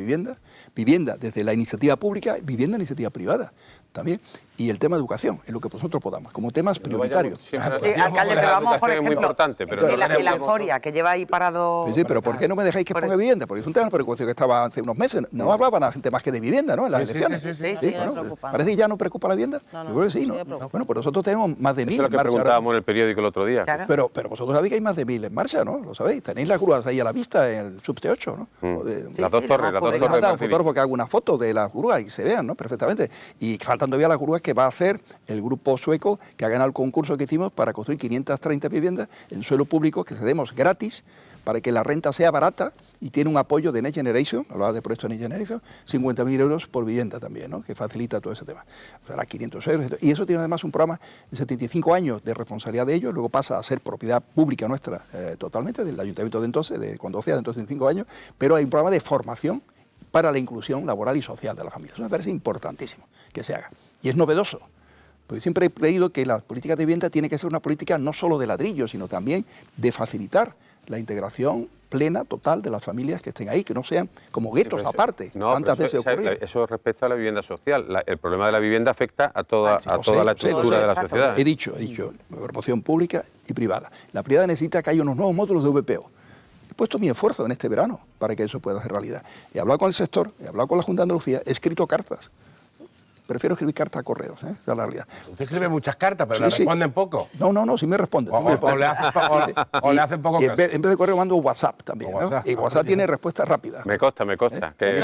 vivienda desde la iniciativa pública, vivienda iniciativa privada también, y el tema de educación, en lo que nosotros podamos, como temas prioritarios. Alcalde, pero vamos, por ejemplo, es muy importante, pero la historia que lleva ahí parado... Sí, pero ¿por qué no me dejáis que ponga vivienda? Porque es un tema de preocupación que estaba hace unos meses. No hablaban la gente más que de vivienda, ¿no? En las elecciones. Sí, bueno, parece que ya no preocupa la vivienda. No, Yo creo que sí, ¿no? Bueno, pues nosotros tenemos más de 1000 eso es lo que preguntábamos en el periódico el otro día. Claro. Pero vosotros sabéis que hay más de 1000 en marcha, ¿no? Lo sabéis. Tenéis las grúas ahí a la vista en el subte 8, ¿no? Las dos torres, las dos torres. Un fotógrafo que haga una foto de las grúas y se vean, ¿no? Perfectamente. Y faltan todavía las grúas que va a hacer el grupo sueco que ha ganado el concurso que hicimos para construir 530 viviendas en suelo público que cedemos gratis para que la renta sea barata, y tiene un apoyo de Next Generation, hablaba de proyecto Next Generation, 50.000 euros por vivienda también, ¿no? Que facilita todo ese tema. O sea, 500 euros. Y eso tiene además un programa de 75 años de responsabilidad de ellos, luego pasa a ser propiedad pública nuestra totalmente, del ayuntamiento de entonces, de cuando sea, dentro de 75 años, pero hay un programa de formación para la inclusión laboral y social de la familia. Eso me parece importantísimo que se haga. Y es novedoso. Porque siempre he creído que la política de vivienda tiene que ser una política no solo de ladrillo, sino también de facilitar la integración plena, total de las familias que estén ahí, que no sean como guetos aparte. ¿Cuántas veces ocurrió? Eso respecto a la vivienda social. El problema de la vivienda afecta a toda la estructura de la sociedad. He dicho, promoción pública y privada. La privada necesita que haya unos nuevos módulos de VPO. He puesto mi esfuerzo en este verano para que eso pueda ser realidad. He hablado con el sector, he hablado con la Junta de Andalucía, he escrito cartas. Prefiero escribir cartas a correos, esa es la realidad. Usted escribe muchas cartas, pero le responden poco. No, sí me responden. O le hacen poco caso. En vez de correo mando WhatsApp también, ¿no? Y WhatsApp tiene respuestas rápidas. Me consta. ¿Qué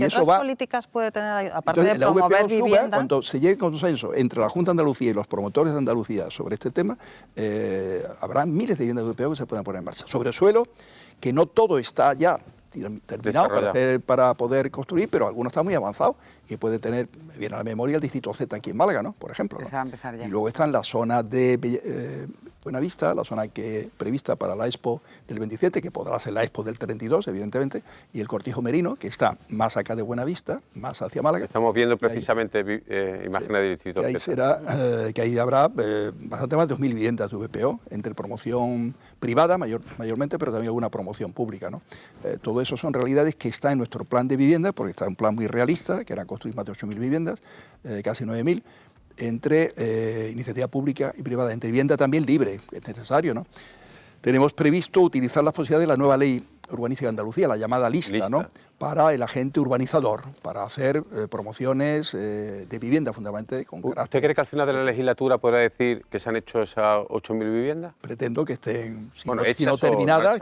otras políticas puede tener, aparte de promover vivienda? Cuando se llegue a consenso entre la Junta de Andalucía y los promotores de Andalucía sobre este tema, habrá miles de viviendas de VPO que se puedan poner en marcha. Sobre suelo, que no todo está ya terminado para poder construir, pero algunos están muy avanzados y puede tener, me viene a la memoria el distrito Z aquí en Málaga, ¿no? Por ejemplo, ¿no? Se va a empezar ya. Y luego están las zonas de Buenavista, la zona que prevista para la Expo del 27, que podrá ser la Expo del 32, evidentemente, y el Cortijo Merino, que está más acá de Buenavista, más hacia Málaga. Estamos viendo precisamente imágenes del distrito Z. Que ahí habrá bastante más de 2000 viviendas de VPO, entre promoción privada mayormente, pero también alguna promoción pública, ¿no? Todo eso son realidades que están en nuestro plan de vivienda, porque está un plan muy realista, que era construir más de 8000 viviendas, casi 9000, entre iniciativa pública y privada, entre vivienda también libre, es necesario, ¿no? Tenemos previsto utilizar las posibilidades de la nueva ley urbanística de Andalucía, la llamada lista, ¿no? Para el agente urbanizador, para hacer promociones de vivienda fundamentalmente con carácter. ¿Usted cree que al final de la legislatura podrá decir que se han hecho esas 8.000 viviendas? Pretendo que estén, si no terminadas,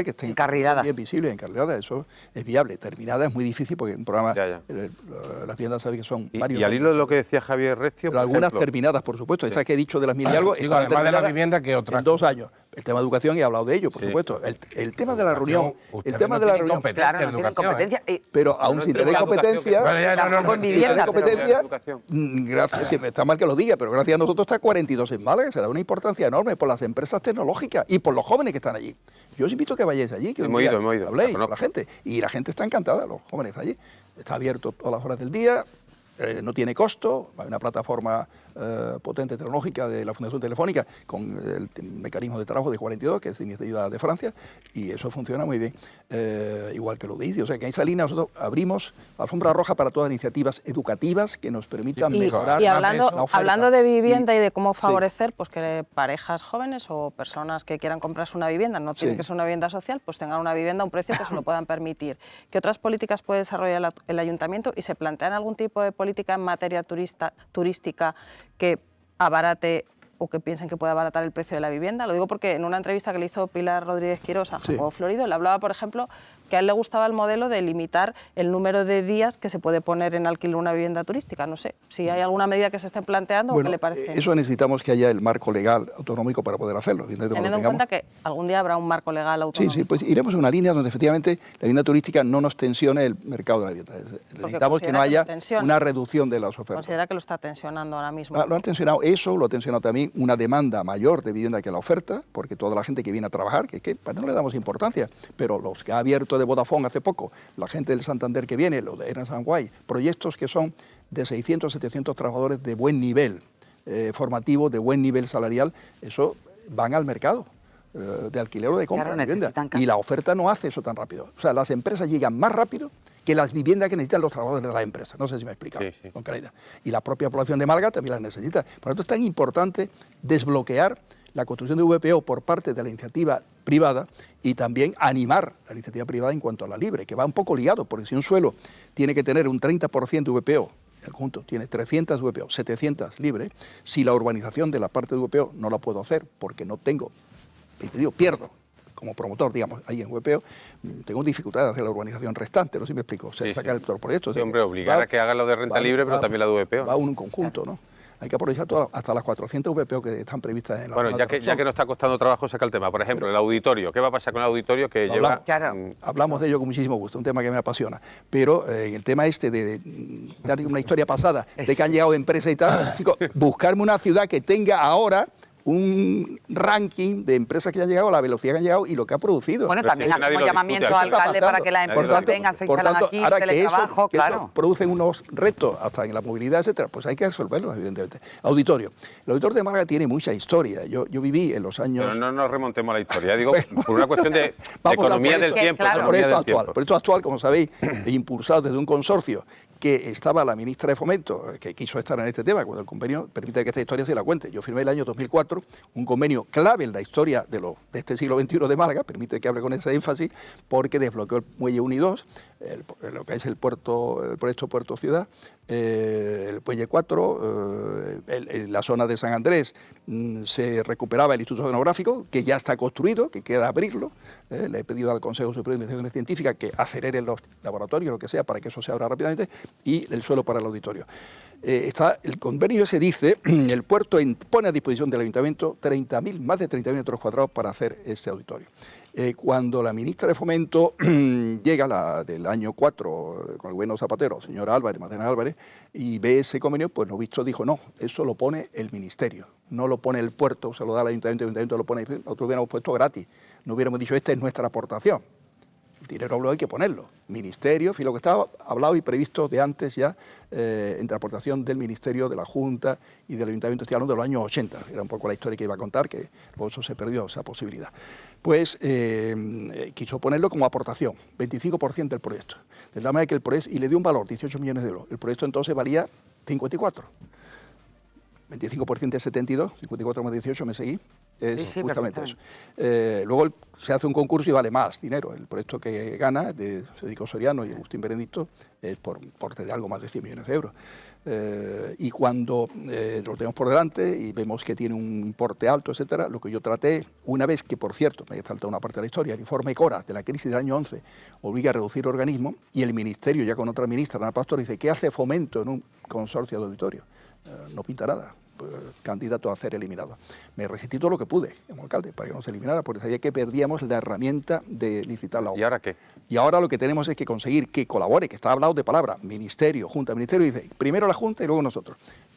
que estén encarriladas. Bien visibles, encarriladas, eso es viable. Terminada es muy difícil porque un programa, las viviendas sabe que son varios. Y al hilo de lo que decía Javier Recio, pero algunas terminadas, por supuesto, esas que he dicho de las 1000 y algo, digo, además de la vivienda, que otra. En 2 años. El tema de educación, he hablado de ello, por supuesto. El tema de la reunión, el tema de la reunión. Claro, no tienen competencia. Pero aún sin tener competencia, Bueno, ya, Tampoco en sin vivienda, tener pero- competencia, Educación. gracias, sí, está mal que lo diga, pero gracias a nosotros está 42 en Málaga, será una importancia enorme por las empresas tecnológicas y por los jóvenes que están allí. Yo os invito a que vayáis allí, que un Hemos día ido, la habléis con conozco. la gente. Y la gente está encantada, los jóvenes allí. Está abierto todas las horas del día. No tiene costo, hay una plataforma potente tecnológica de la Fundación Telefónica con el mecanismo de trabajo de 42, que es iniciativa de Francia, y eso funciona muy bien, igual que lo dice. O sea que en esa línea nosotros abrimos alfombra roja para todas las iniciativas educativas que nos permitan mejorar Y la hablando, oferta. hablando de vivienda y de cómo sí. favorecer pues que parejas jóvenes o personas que quieran comprarse una vivienda, no tiene Sí. que ser una vivienda social, pues tengan una vivienda a un precio que se lo puedan permitir. ¿Qué otras políticas puede desarrollar el ayuntamiento y se plantean algún tipo de política en materia turística que abarate o que piensen que puede abaratar el precio de la vivienda? Lo digo porque en una entrevista que le hizo Pilar Rodríguez Quirós a Sí. Jacobo Florido, le hablaba, por ejemplo, que a él le gustaba el modelo de limitar el número de días que se puede poner en alquiler una vivienda turística. No sé si hay alguna medida que se esté planteando o Bueno, qué le parece. eso necesitamos que haya el marco legal autonómico para poder hacerlo. Teniendo en cuenta que algún día habrá un marco legal Sí, autonómico. sí, pues iremos en una línea donde efectivamente la vivienda turística no nos tensione el mercado de la vivienda. Necesitamos que no considera que haya lo tensiona. una reducción de las ofertas. Considera que lo está tensionando ahora mismo. Lo han tensionado eso, lo ha tensionado también una demanda mayor de vivienda que la oferta, porque toda la gente que viene a trabajar, que no le damos importancia, pero los que ha abierto de Vodafone hace poco, la gente del Santander que viene, los de Ernst & Young, proyectos que son de 600, 700 trabajadores de buen nivel formativo, de buen nivel salarial, eso van al mercado de alquiler o de compra Claro, de vivienda. necesitan casa. Y la oferta no hace eso tan rápido. O sea, las empresas llegan más rápido que las viviendas que necesitan los trabajadores de las empresas. No sé si me he explicado Sí, sí. con claridad. Y la propia población de Málaga también las necesita. Por lo tanto, es tan importante desbloquear la construcción de VPO por parte de la iniciativa privada y también animar la iniciativa privada en cuanto a la libre, que va un poco ligado, porque si un suelo tiene que tener un 30% de VPO, el conjunto tiene 300 VPO, 700 libre, si la urbanización de la parte de VPO no la puedo hacer porque no tengo, y te digo, pierdo como promotor, digamos, ahí en VPO, tengo dificultad de hacer la urbanización restante, no sé si me explico, Sí, sacar sí. el proyecto. Sí, hombre, obligar a que hagan lo de renta libre, pero también la de VPO. Va un conjunto, ¿no? Hay que aprovechar hasta las 400 VPO que están previstas en la Bueno, zona de ya que nos está costando trabajo sacar el tema, por ejemplo, el auditorio. ¿Qué va a pasar con el auditorio que Lo lleva? hablamos. Claro. Hablamos de ello con muchísimo gusto, un tema que me apasiona. Pero el tema este de dar una historia pasada, de que han llegado empresas y tal, chicos, buscarme una ciudad que tenga ahora un ranking de empresas que ya han llegado, la velocidad que han llegado y lo que ha producido. Bueno, Pero también si nadie hacemos lo llamamiento discute al aquí. alcalde para que las Nadie lo empresas discute. vengan, se Por instalan tanto, aquí, ahora que teletrabajo, que eso claro. producen unos retos hasta en la movilidad, etcétera, pues hay que resolverlos, evidentemente. Auditorio. El auditorio de Málaga tiene mucha historia. Yo viví en los años... Pero no nos remontemos a la historia, digo, Bueno. por una cuestión de Vamos al economía del proyecto- tiempo. claro. al economía proyecto del actual. tiempo. El proyecto actual, como sabéis, impulsado desde un consorcio que estaba la ministra de Fomento, que quiso estar en este tema, cuando el convenio permite que esta historia se la cuente. Yo firmé el año 2004 un convenio clave en la historia de este siglo XXI de Málaga, permite que hable con ese énfasis, porque desbloqueó el Muelle 1 y 2, lo que es el proyecto Puerto Ciudad, el Muelle 4, la zona de San Andrés, se recuperaba el Instituto Oceanográfico, que ya está construido, que queda abrirlo. Le he pedido al Consejo Superior de Investigaciones Científicas que acelere los laboratorios, lo que sea, para que eso se abra rápidamente, y el suelo para el auditorio. El convenio ese dice, el puerto pone a disposición del Ayuntamiento más de 30.000 metros cuadrados para hacer ese auditorio. Cuando la ministra de Fomento llega del año 4 con el gobierno Zapatero, señora Álvarez, Magdalena Álvarez, y ve ese convenio, pues lo visto dijo, no, eso lo pone el ministerio, no lo pone el puerto, se lo da al Ayuntamiento, el Ayuntamiento lo pone, nosotros hubiéramos puesto gratis, no hubiéramos dicho, esta es nuestra aportación. El dinero hay que ponerlo. Ministerio, lo que estaba hablado y previsto de antes ya, entre aportación del Ministerio, de la Junta y del Ayuntamiento, estoy hablando de los años 80, era un poco la historia que iba a contar, que luego eso se perdió, esa posibilidad. Pues quiso ponerlo como aportación, 25% del proyecto. De tal manera que el proyecto, y le dio un valor, 18 millones de euros. El proyecto entonces valía 54. 25% de 72, 54 más 18, me seguí. Es Sí, justamente eso. Luego se hace un concurso y vale más dinero. El proyecto que gana, de Federico Soriano y Agustín Benedicto, es por de algo más de 100 millones de euros. Y cuando lo tenemos por delante y vemos que tiene un importe alto, etcétera, lo que yo traté, una vez que, por cierto, me falta una parte de la historia, el informe CORA de la crisis del año 11 obliga a reducir organismos, y el Ministerio, ya con otra ministra, Ana Pastor, dice, ¿qué hace Fomento en un consorcio de auditorio? No pinta nada. candidato a ser eliminado. Me resistí todo lo que pude como alcalde para que no se eliminara, porque sabía que perdíamos la herramienta de licitar la obra. ¿Y ahora qué? Y ahora lo que tenemos es que conseguir que colabore, que está hablado de palabra, ministerio, junta, ministerio, dice, primero la junta y luego nosotros.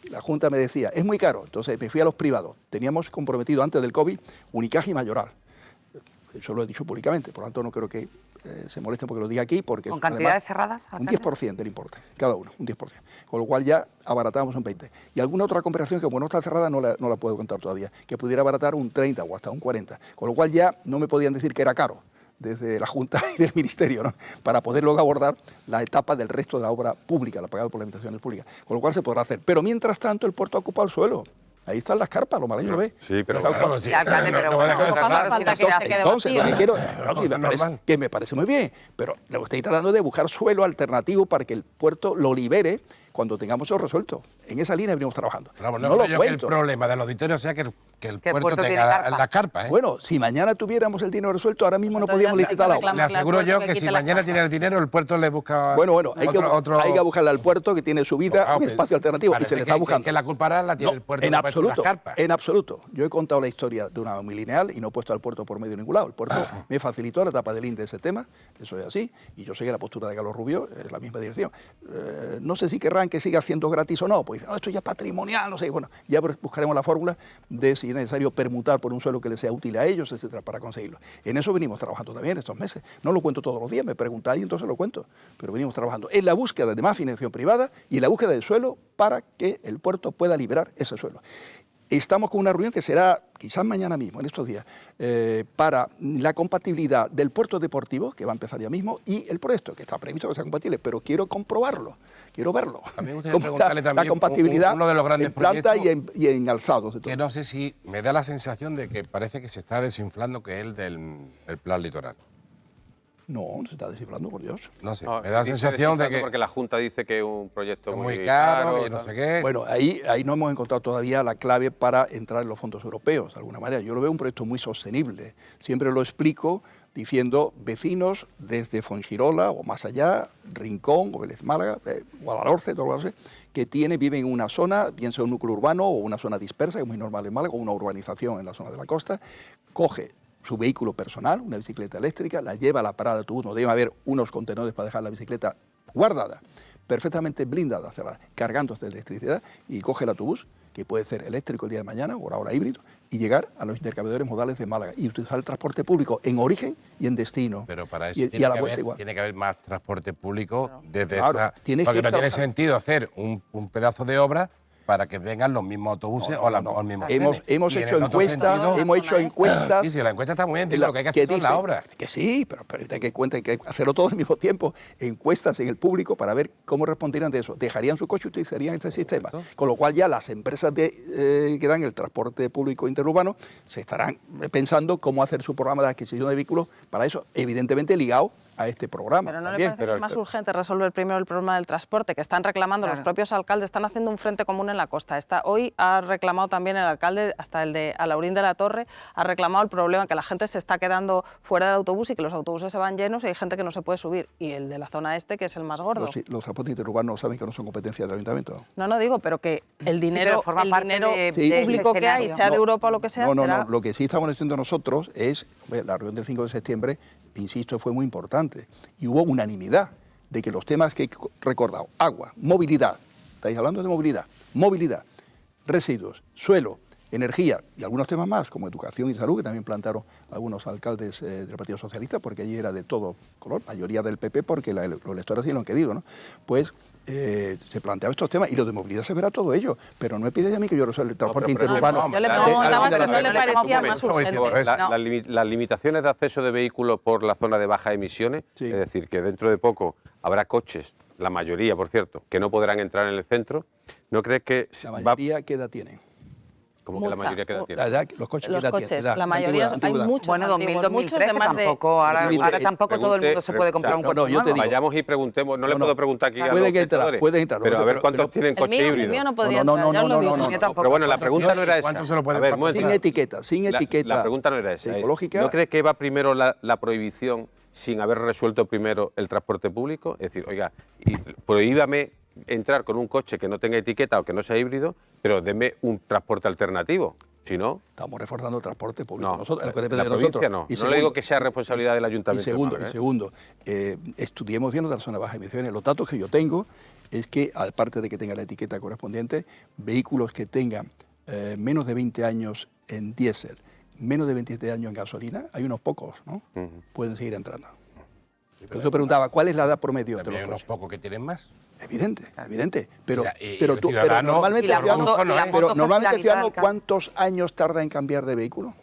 La junta me decía, es muy caro, entonces me fui a los privados. Teníamos comprometido antes del COVID Unicaja y Mayoral. Eso lo he dicho públicamente, por lo tanto no creo que se molesten porque lo diga aquí. Porque ¿Con cantidades cerradas, Un alcalde? 10% del importe, cada uno, un 10%. Con lo cual ya abaratamos un 20%. Y alguna otra comparación que como no está cerrada no la puedo contar todavía, que pudiera abaratar un 30 o hasta un 40. Con lo cual ya no me podían decir que era caro desde la Junta y del Ministerio, ¿no? Para poder luego abordar la etapa del resto de la obra pública, la pagada por las administraciones públicas. Con lo cual se podrá hacer. Pero mientras tanto el puerto ha ocupado el suelo. Ahí están las carpas, lo malayo lo ve. Sí, pero Está claro, ocupado. Sí, alcalde, pero no bueno, puede claro, falta si que la quiere quede Entonces, lo que vacío. quiero, normal. que me parece muy bien, pero lo estoy tratando de buscar suelo alternativo para que el puerto lo libere cuando tengamos eso resuelto. En esa línea venimos trabajando. Vamos, no no lo creo que el cuento. problema del auditorio sea que el Que el puerto puerto tiene tenga carpa. las carpas. ¿eh? Bueno, si mañana tuviéramos el dinero resuelto, ahora mismo no Entonces podíamos ya se licitar la obra. reclama. Le aseguro al yo puerto que que si quite la mañana carpa. tiene el dinero, el puerto le busca Bueno, hay que buscarle al puerto que tiene su vida, Ah, un espacio alternativo, y parece se le está que- buscando. Que la culpa ahora la tiene No, el puerto en que ha puesto las absoluto, carpas. en absoluto. Yo he contado la historia de una muy lineal y no he puesto al puerto por medio de ningún lado. El puerto me facilitó la etapa del INDE ese tema, eso es así, y yo sé que la postura de Carlos Rubio es la misma dirección. No sé si querrán que siga haciendo gratis o no, pues dicen, esto ya es patrimonial, no sé. Bueno, ya buscaremos la fórmula de si es necesario permutar por un suelo que les sea útil a ellos, etcétera, para conseguirlo. En eso venimos trabajando también estos meses. No lo cuento todos los días, me preguntáis y entonces lo cuento, pero venimos trabajando en la búsqueda de más financiación privada y en la búsqueda del suelo para que el puerto pueda liberar ese suelo. Estamos con una reunión que será quizás mañana mismo, en estos días, para la compatibilidad del puerto deportivo, que va a empezar ya mismo, y el proyecto, que está previsto que sea compatible, pero quiero comprobarlo, quiero verlo. También me gustaría Cómo está preguntarle también la compatibilidad uno de los grandes en planta proyectos y en alzados. De todo. Que no sé si me da la sensación de que parece que se está desinflando, que es el del plan litoral. No, se está descifrando, por Dios. No sé, No, me da la dice sensación de descifrando que porque la Junta dice que es un proyecto es muy muy caro, caro, que no tal. sé qué. Bueno, ahí no hemos encontrado todavía la clave para entrar en los fondos europeos, de alguna manera. Yo lo veo un proyecto muy sostenible. Siempre lo explico diciendo vecinos desde Fuengirola o más allá, Rincón o Vélez Málaga, Guadalhorce, todo lo que que viven en una zona, bien sea un núcleo urbano o una zona dispersa, que es muy normal en Málaga, o una urbanización en la zona de la costa, coge su vehículo personal, una bicicleta eléctrica, la lleva a la parada de autobús, no debe haber unos contenedores para dejar la bicicleta guardada, perfectamente blindada, cerrada, cargándose de electricidad, y coge el autobús, que puede ser eléctrico el día de mañana o ahora híbrido, y llegar a los intercambiadores modales de Málaga y utilizar el transporte público en origen y en destino. Pero para eso y tiene, a la que vuelta haber, igual. tiene que haber más transporte público desde Claro, esa... tienes Porque que no tiene trabajar. sentido hacer un pedazo de obra para que vengan los mismos autobuses o los mismos trenes. Hemos Y en hecho el otro encuestas, sentido- hemos hecho encuestas. Sí, sí, la encuesta está muy bien, digo, lo que hay que hacer es la dice obra. Que sí, pero hay que cuenta, hay que hacerlo todo al mismo tiempo. Encuestas en el público para ver cómo responderían de eso. Dejarían su coche y utilizarían este sistema. Con lo cual ya las empresas que dan el transporte público interurbano se estarán pensando cómo hacer su programa de adquisición de vehículos para eso, evidentemente ligado a este programa. Pero no también. le parece que es más urgente resolver primero el problema del transporte, que están reclamando Claro. los propios alcaldes, están haciendo un frente común en la costa. Hoy ha reclamado también el alcalde, hasta el de Alaurín de la Torre, ha reclamado el problema que la gente se está quedando fuera del autobús y que los autobuses se van llenos y hay gente que no se puede subir. Y el de la zona este, que es el más gordo. Los transportes interurbanos saben que no son competencia del ayuntamiento. No digo, pero que el dinero, pero forma parte de público ese que hay, escenario. sea de Europa o lo que sea, No. será... Lo que sí estamos haciendo nosotros es, la reunión del 5 de septiembre, insisto, fue muy importante. Y hubo unanimidad de que los temas que he recordado, agua, movilidad, estáis hablando de movilidad, residuos, suelo, energía y algunos temas más, como educación y salud, que también plantearon algunos alcaldes del Partido Socialista, porque allí era de todo color, mayoría del PP, porque los electores sí lo han querido, ¿no? Pues se planteaban estos temas y lo de movilidad se verá todo ello, pero no me pides a mí que yo resuelva el transporte interurbano. Yo le de- preguntaba de si la no le zona. parecía Un más momento. urgente. Las limitaciones de acceso de vehículos por la zona de bajas emisiones, Sí. es decir, que dentro de poco habrá coches, la mayoría, por cierto, que no podrán entrar en el centro. ¿No crees que La va... mayoría, ¿qué edad tienen? Como que la Mucha. mayoría queda tiene? La edad, los coches, ¿qué Los edad tienen? coches, Edad, la mayoría, antigüedad. hay muchos Bueno, 2000, antiguos, muchos 2013 de más de... tampoco, ahora Pregunte, tampoco todo el mundo se puede comprar un no, coche no, yo te nuevo. digo. Vayamos y preguntemos, no le No, no. puedo preguntar aquí a Pueden los entrar, espectadores, pueden entrar, pero a ver cuántos tienen El coche mío híbrido. no podría No, entrar, ya os lo digo. no. Yo tampoco. Pero bueno, la pregunta no era esa. ¿Cuánto se lo pueden A ver, pagar? muestra. Sin etiqueta. La pregunta no era esa. es, Ecológica. ¿No crees que va primero la prohibición sin haber resuelto primero el transporte público? Es decir, oiga, y prohíbame entrar con un coche que no tenga etiqueta o que no sea híbrido, pero deme un transporte alternativo. Si no... Estamos reforzando el transporte público. No, Nosotros, lo que depende la de nosotros. provincia no. Y No le digo que sea responsabilidad del ayuntamiento. Y segundo, estudiemos bien las zonas de bajas emisiones. Los datos que yo tengo es que, aparte de que tenga la etiqueta correspondiente, vehículos que tengan menos de 20 años en diésel, menos de 27 años en gasolina, hay unos pocos, ¿no? Pueden seguir entrando. Entonces yo preguntaba, ¿cuál es la edad promedio de los También hay unos coches? pocos que tienen más. Evidente. Pero, Mira, y pero, el tú, pero ciudadano- normalmente Y la el ciudadano, moto- y la pero moto normalmente el casi la ciudadano, mitad, ¿cuántos años tarda en cambiar de vehículo?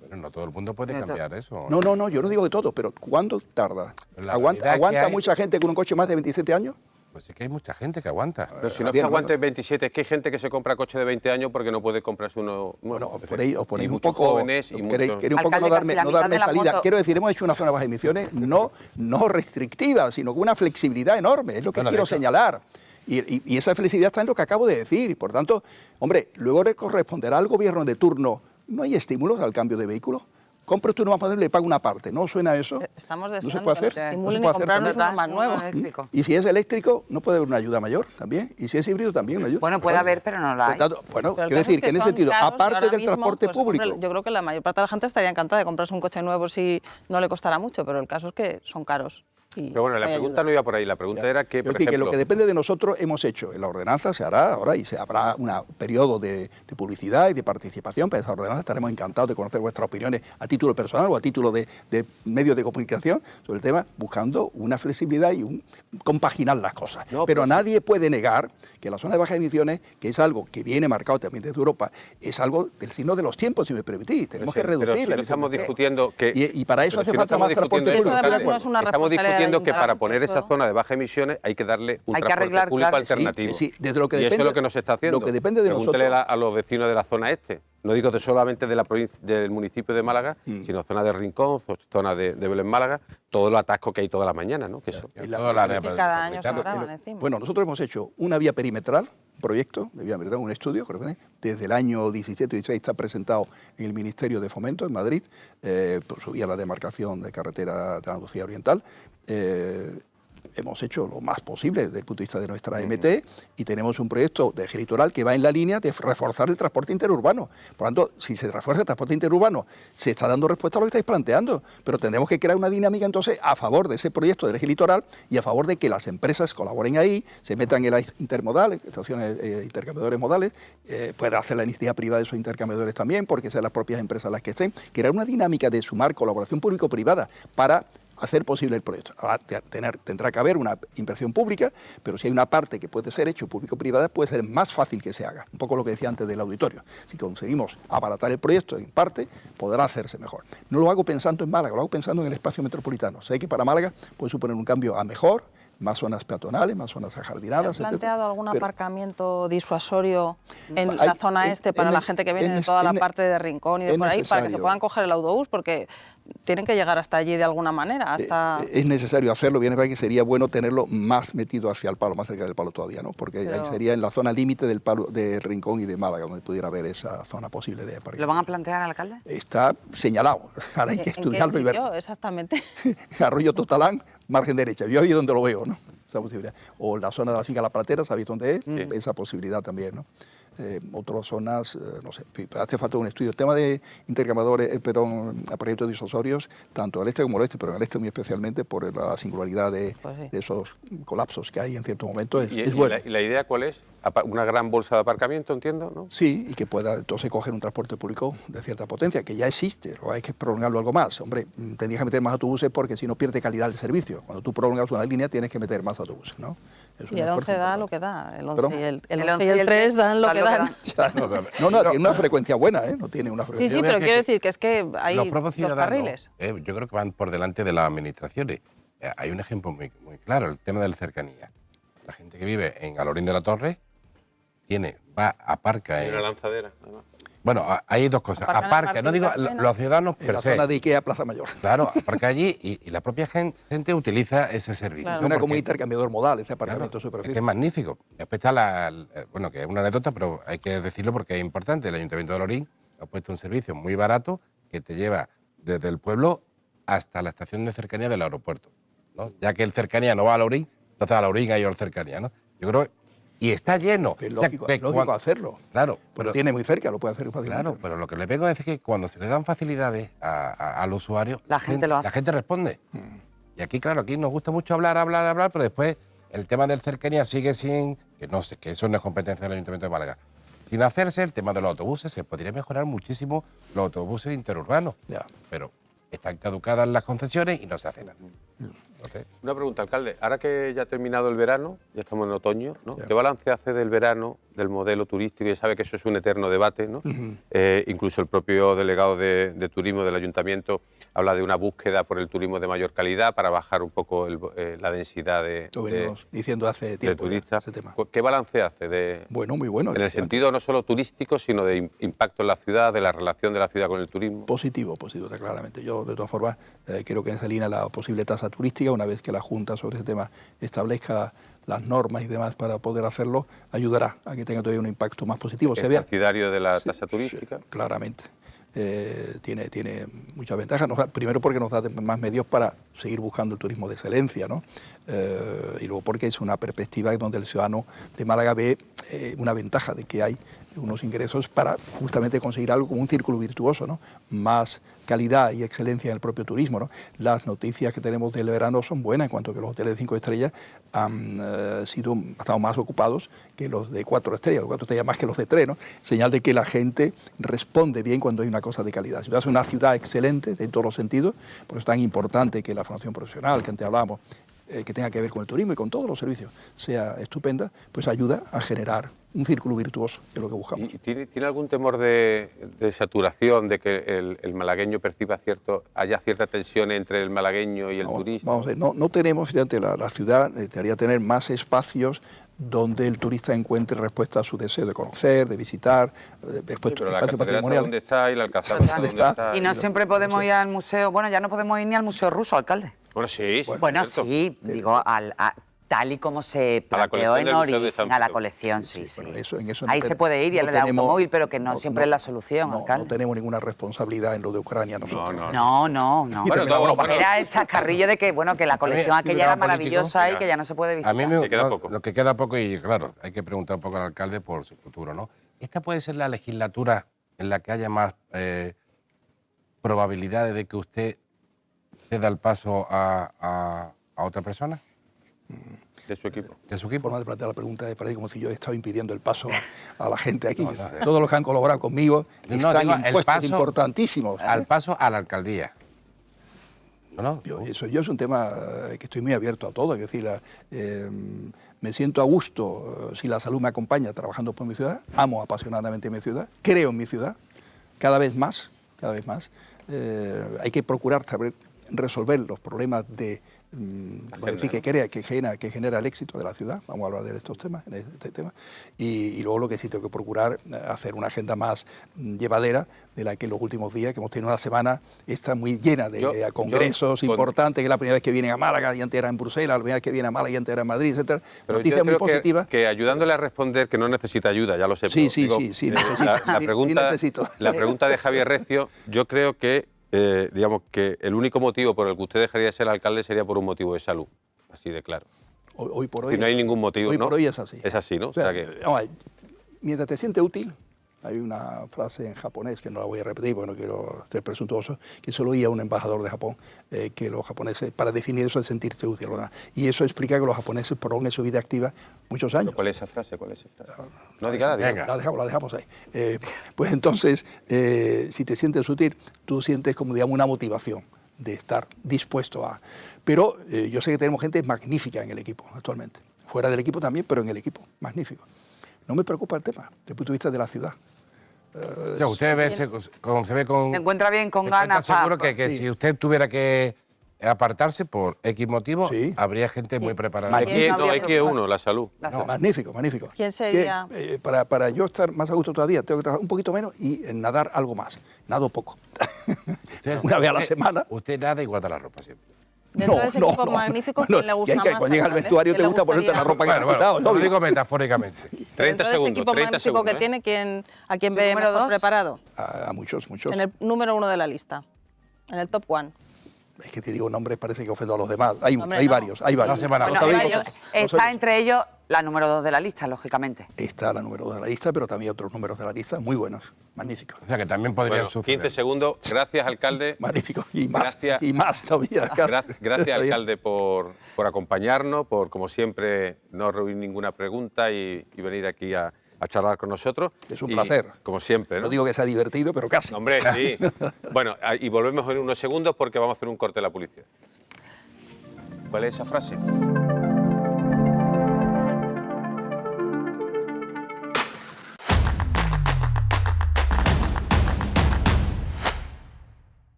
Pero no todo el mundo puede Pero cambiar eso. No, yo no digo de todo, pero ¿cuándo tarda? La realidad que ¿Aguanta hay- mucha gente con un coche más de 27 años? Pues sí que hay mucha gente que aguanta. Pero si no es Javier, que aguante bueno. 27, es que hay gente que se compra coche de 20 años porque no puede comprarse uno nuevo. Bueno, os ponéis Y un muchos poco... jóvenes y queréis muchos... un poco Alcalde, no darme, casi la no mitad darme de la salida. moto- Quiero decir, hemos hecho una zona de bajas emisiones no restrictiva, sino con una flexibilidad enorme. Es lo que Bueno, de quiero hecho- señalar. Y esa flexibilidad está en lo que acabo de decir. Y por tanto, hombre, luego le corresponderá al gobierno de turno. ¿No hay estímulos al cambio de vehículo? Compre tú uno más moderno y le paga una parte. ¿No suena eso? Estamos ¿No se deseando puede que hacer? nos ¿No se estimulen y puede hacer comprarnos también? uno más nuevo. Eléctrico. Y si es eléctrico, ¿no puede haber una ayuda mayor también? Y si es híbrido, también una ayuda. Bueno, puede haber, pero no la hay. Bueno, Pero el quiero caso decir es que en ese son sentido, caros y aparte ahora del mismo, transporte pues, público, hombre, yo creo que la mayor parte de la gente estaría encantada de comprarse un coche nuevo si no le costará mucho, pero el caso es que son caros. Y Pero bueno, la hay pregunta ayuda. no iba por ahí. La pregunta era que, es por decir, que lo ejemplo... que depende de nosotros hemos hecho. En la ordenanza se hará ahora y se habrá un periodo de publicidad y de participación. Para esa ordenanza estaremos encantados de conocer vuestras opiniones a título personal o a título de medios de comunicación sobre el tema, buscando una flexibilidad y compaginar las cosas. No, pero pues- nadie puede negar que la zona de bajas emisiones, que es algo que viene marcado también desde Europa, es algo del signo de los tiempos, si me permitís. Tenemos que Pero reducir si la no estamos emisión de CO2. discutiendo que... Y para eso pero hace si no falta estamos más transporte discutiendo público. eso, Estoy de no es una estamos responsabilidad discutiendo que para del poner esa ayuntamiento. zona de bajas emisiones hay que darle un Hay que transporte arreglar, público claro. alternativo. Sí, desde lo que y depende- eso es lo que nos está haciendo. lo que depende de Pregúntele nosotros. a los vecinos de la zona este. No digo solamente de la provincia, del municipio de Málaga, sino zona de Rincón, zona de Belén Málaga, todo el atasco que hay toda la mañana, ¿no? Que eso. Y la- Todo el área Que cada año se metropolitana. graban encima. Bueno, nosotros hemos hecho una vía perimetral, un proyecto de vía perimetral, un estudio, creo que desde el año 17-16 está presentado en el Ministerio de Fomento en Madrid, por su vía la demarcación de carretera de Andalucía Oriental. Hemos hecho lo más posible desde el punto de vista de nuestra MT y tenemos un proyecto de eje litoral que va en la línea de reforzar el transporte interurbano. Por lo tanto, si se refuerza el transporte interurbano, se está dando respuesta a lo que estáis planteando, pero tenemos que crear una dinámica entonces a favor de ese proyecto del eje litoral y a favor de que las empresas colaboren ahí, se metan en las intermodales, estaciones intercambiadores modales, pueda hacer la iniciativa privada de esos intercambiadores también, porque sean las propias empresas las que estén, crear una dinámica de sumar colaboración público-privada para hacer posible el proyecto. Ahora, tendrá que haber una inversión pública, pero si hay una parte que puede ser hecho público-privada, puede ser más fácil que se haga. Un poco lo que decía antes del auditorio. Si conseguimos abaratar el proyecto en parte, podrá hacerse mejor. No lo hago pensando en Málaga, lo hago pensando en el espacio metropolitano. Sé que para Málaga puede suponer un cambio a mejor, más zonas peatonales, más zonas ajardinadas, ¿Se ha etcétera. planteado algún Pero- aparcamiento disuasorio en Hay- la zona este para es la ne- gente que viene de es toda la ne- parte de Rincón y de es por ahí para que se necesario. puedan coger el autobús? Porque tienen que llegar hasta allí de alguna manera. Hasta... Es necesario hacerlo, bien es verdad que sería bueno tenerlo más metido hacia el palo, más cerca del palo todavía, ¿no? Porque ahí Pero- sería en la zona límite del palo de Rincón y de Málaga, donde pudiera haber esa zona posible de aparcamiento. ¿Lo van a plantear, alcalde? Está señalado, ahora hay que ¿En qué estudiarlo y ver. sitio exactamente? Arroyo Tostalán, margen derecha, yo ahí es donde lo veo, ¿no? Esa posibilidad. O la zona de la finca La Platera, ¿sabéis dónde es? Esa posibilidad también, ¿no? Otras zonas, no sé, hace falta un estudio. El tema de intercambiadores, aparcamientos disuasorios, tanto al este como al oeste, pero al este muy especialmente por la singularidad de, Pues sí. de esos colapsos que hay en ciertos momentos, es ¿Y bueno. la idea cuál es? Una gran bolsa de aparcamiento, entiendo, ¿no? Sí, y que pueda entonces coger un transporte público de cierta potencia, que ya existe, o hay que prolongarlo algo más. Hombre, tendrías que meter más autobuses porque si no pierde calidad del servicio. Cuando tú prolongas una línea tienes que meter más autobuses, ¿no? Es un Y el esfuerzo 11 da importante. lo que da. El ¿Perdón? 11 y el, El 11 11 y el 3 dan lo que dan. No, tiene una frecuencia buena, ¿eh? No tiene una Sí, frecuencia sí, Yo creo pero que quiero decir que es que hay los dos propios ciudadanos, carriles. yo creo que van por delante de las administraciones. Hay un ejemplo muy claro, el tema de la cercanía. La gente que vive en Alorín de la Torre aparca Hay en... una lanzadera, además. Bueno, hay dos cosas. Aparcan en Aparca, no Martín digo Carpena. los ciudadanos en per la se. zona de Ikea, Plaza Mayor. Claro, aparca allí y la propia gente utiliza ese servicio. Claro. Suena como un Porque- intercambiador modal, ese Claro, aparcamiento de es que superficie. es magnífico. Después está bueno, que es una anécdota, pero hay que decirlo porque es importante. El Ayuntamiento de Alorín ha puesto un servicio muy barato que te lleva desde el pueblo hasta la estación de cercanía del aeropuerto, ¿no? Ya que el cercanía no va a Alorín, entonces a Alorín hay otra cercanía, ¿no? Yo creo, y está lleno. Es O sea, lógico, que es lógico cuan- hacerlo. Claro, Pero tiene muy cerca, lo puede hacer fácilmente. claro, pero lo que le vengo a decir es que cuando se le dan facilidades al usuario, La gente lo hace. la gente responde. Y aquí, claro, aquí nos gusta mucho hablar, pero después el tema del cercanía sigue sin, que no sé, que eso no es competencia del Ayuntamiento de Málaga, sin hacerse. El tema de los autobuses, se podría mejorar muchísimo los autobuses interurbanos, Ya. pero están caducadas las concesiones y no se hace nada. Entonces, Una pregunta, alcalde. Ahora que ya ha terminado el verano, ya estamos en otoño, ¿no? Ya. ¿Qué balance hace del verano, del modelo turístico? Ya sabe que eso es un eterno debate, ¿no? Incluso el propio delegado de turismo del ayuntamiento habla de una búsqueda por el turismo de mayor calidad para bajar un poco la densidad Lo venimos diciendo hace de tiempo ya, turistas. ese tema. ¿Qué balance hace de, Bueno, muy bueno. en el sentido no solo turístico, sino de impacto en la ciudad, de la relación de la ciudad con el turismo? Positivo, está claramente. Yo, de todas formas, creo que en esa línea la posible tasa turística, una vez que la Junta sobre ese tema establezca las normas y demás para poder hacerlo, ayudará a que tenga todavía un impacto más positivo. ¿Es Se vea partidario de la Sí, tasa turística? sí, claramente. Tiene muchas ventajas. Primero porque nos da más medios para seguir buscando el turismo de excelencia, ¿no? Y luego porque es una perspectiva donde el ciudadano de Málaga ve una ventaja de que hay unos ingresos para justamente conseguir algo como un círculo virtuoso, ¿no? Más calidad y excelencia en el propio turismo, ¿no? Las noticias que tenemos del verano son buenas en cuanto a que los hoteles de 5 estrellas han estado más ocupados que los de 4 estrellas, los 4 estrellas más que los de 3, ¿no? Señal de que la gente responde bien cuando hay una cosa de calidad. Si es una ciudad excelente en todos los sentidos, por eso es tan importante que la formación profesional que antes hablábamos, que tenga que ver con el turismo y con todos los servicios, sea estupenda, pues ayuda a generar un círculo virtuoso, que es lo que buscamos. ¿Y tiene algún temor de saturación, de que el malagueño perciba haya cierta tensión entre el malagueño y el turista? Vamos a ver, no tenemos, fíjate, la ciudad necesitaría tener más espacios donde el turista encuentre respuesta a su deseo de conocer, de visitar, después Pero la espacios catedral patrimoniales. ¿dónde está? Y la alcazaba ¿Dónde ¿dónde está? está? Y no siempre podemos ir al museo, bueno, ya no podemos ir ni al Museo Ruso, alcalde. Bueno, sí. Bueno, cierto. sí, digo, tal y como se A la planteó colección en del Museo de origen, San a la Pedro. colección, sí, sí. Bueno, en eso no Ahí se tenemos- puede ir y no al de tenemos- automóvil, pero que no siempre es la solución, no alcalde. tenemos ninguna responsabilidad en lo de Ucrania nosotros. No. Bueno, todo, bueno. Era el chascarrillo de que, bueno, que la colección Sí, aquella era político, maravillosa y mira. que ya no se puede a visitar. mí me, Que queda no, poco. lo que queda poco, y claro, hay que preguntar un poco al alcalde por su futuro, ¿no? ¿Esta puede ser la legislatura en la que haya más probabilidades de que usted ceda el paso a otra persona De su equipo. de su equipo? Forma de plantear la pregunta parece como si yo estaba impidiendo el paso a la gente aquí. No, Todos los que han colaborado conmigo No, están digo, en el puestos paso- importantísimos. Al paso a la alcaldía. ¿No? Yo es un tema que estoy muy abierto a todo. Es decir, me siento a gusto si la salud me acompaña trabajando por mi ciudad. Amo apasionadamente mi ciudad. Creo en mi ciudad. Cada vez más. Hay que procurar saber resolver los problemas de que genera el éxito de la ciudad. Vamos a hablar de estos temas, en este tema. Y luego lo que sí tengo que procurar hacer una agenda más llevadera de la que en los últimos días, que hemos tenido una semana, está muy llena de congresos importantes, que es la primera vez que vienen a Málaga y antes era en Bruselas, la primera vez que viene a Málaga y antes era en Madrid, etcétera. Pero Noticias yo muy creo positivas. que ayudándole a responder, que no necesita ayuda, ya lo sé. Sí, pero sí, necesito. La Sí, pregunta, necesito. la pregunta de Javier Recio, yo creo que, digamos, que el único motivo por el que usted dejaría de ser alcalde sería por un motivo de salud, así de claro. Hoy por hoy. Si no hay es así. ningún motivo, Hoy ¿no? por hoy es así. Es así, ¿no? O sea, O sea que- vamos a ver, mientras te sientes útil, hay una frase en japonés que no la voy a repetir porque no quiero ser presuntuoso, que solo oía un embajador de Japón, que los japoneses, para definir eso es sentirse útil, ¿verdad? Y eso explica que los japoneses prolonguen su vida activa muchos años. ¿Pero ¿Cuál es esa frase? No, dígala. Venga. La dejamos ahí. Pues entonces, si te sientes útil, tú sientes como, digamos, una motivación de estar dispuesto a... Pero yo sé que tenemos gente magnífica en el equipo actualmente. Fuera del equipo también, pero en el equipo, magnífico. No me preocupa el tema, desde el punto de vista de la ciudad. O sea, usted se ve con... Se encuentra bien, con se encuentra ganas. seguro que sí. si usted tuviera que apartarse por X motivo, Sí. habría gente muy preparada. Hay ¿Quién que, no, hay que habría uno, la salud. La No, salud. magnífico, magnífico. ¿Quién sería? Que, para yo estar más a gusto todavía, tengo que trabajar un poquito menos y nadar algo más. Nado poco. Una vez a la semana. Usted nada y guarda la ropa siempre. Dentro de ese equipo magnífico, ¿quién le gusta y hay que, más, cuando llega al alcalde? vestuario te ¿Quién le gusta ponerte la gustaría? ropa que te has Bueno, quitado, lo obvio. digo metafóricamente. 30 Dentro de ese segundos, equipo 30 magnífico segundos. que tiene, ¿a quién Su ve número mejor dos. preparado? A muchos, muchos. En el número 1 de la lista, en el top 1. Es que te digo nombres, parece que ofendo a los demás. Hay Hombre, hay no. varios, hay varios. No se van a Bueno, Lo digo ellos- todos. está entre ellos La número 2 de la lista, lógicamente. Está la número 2 de la lista, pero también otros números de la lista muy buenos, magníficos. O sea que también podrían Bueno, suceder. 15 segundos. Gracias, alcalde. Magníficos, y más, Gracias. y más todavía. Gracias, alcalde, por acompañarnos, por, como siempre, no reunir ninguna pregunta y venir aquí a charlar con nosotros. Es un Y, placer. como siempre, ¿no? No digo que sea divertido, pero casi. Hombre, sí. Bueno, y volvemos en unos segundos porque vamos a hacer un corte de la publicidad. ¿Cuál es esa frase?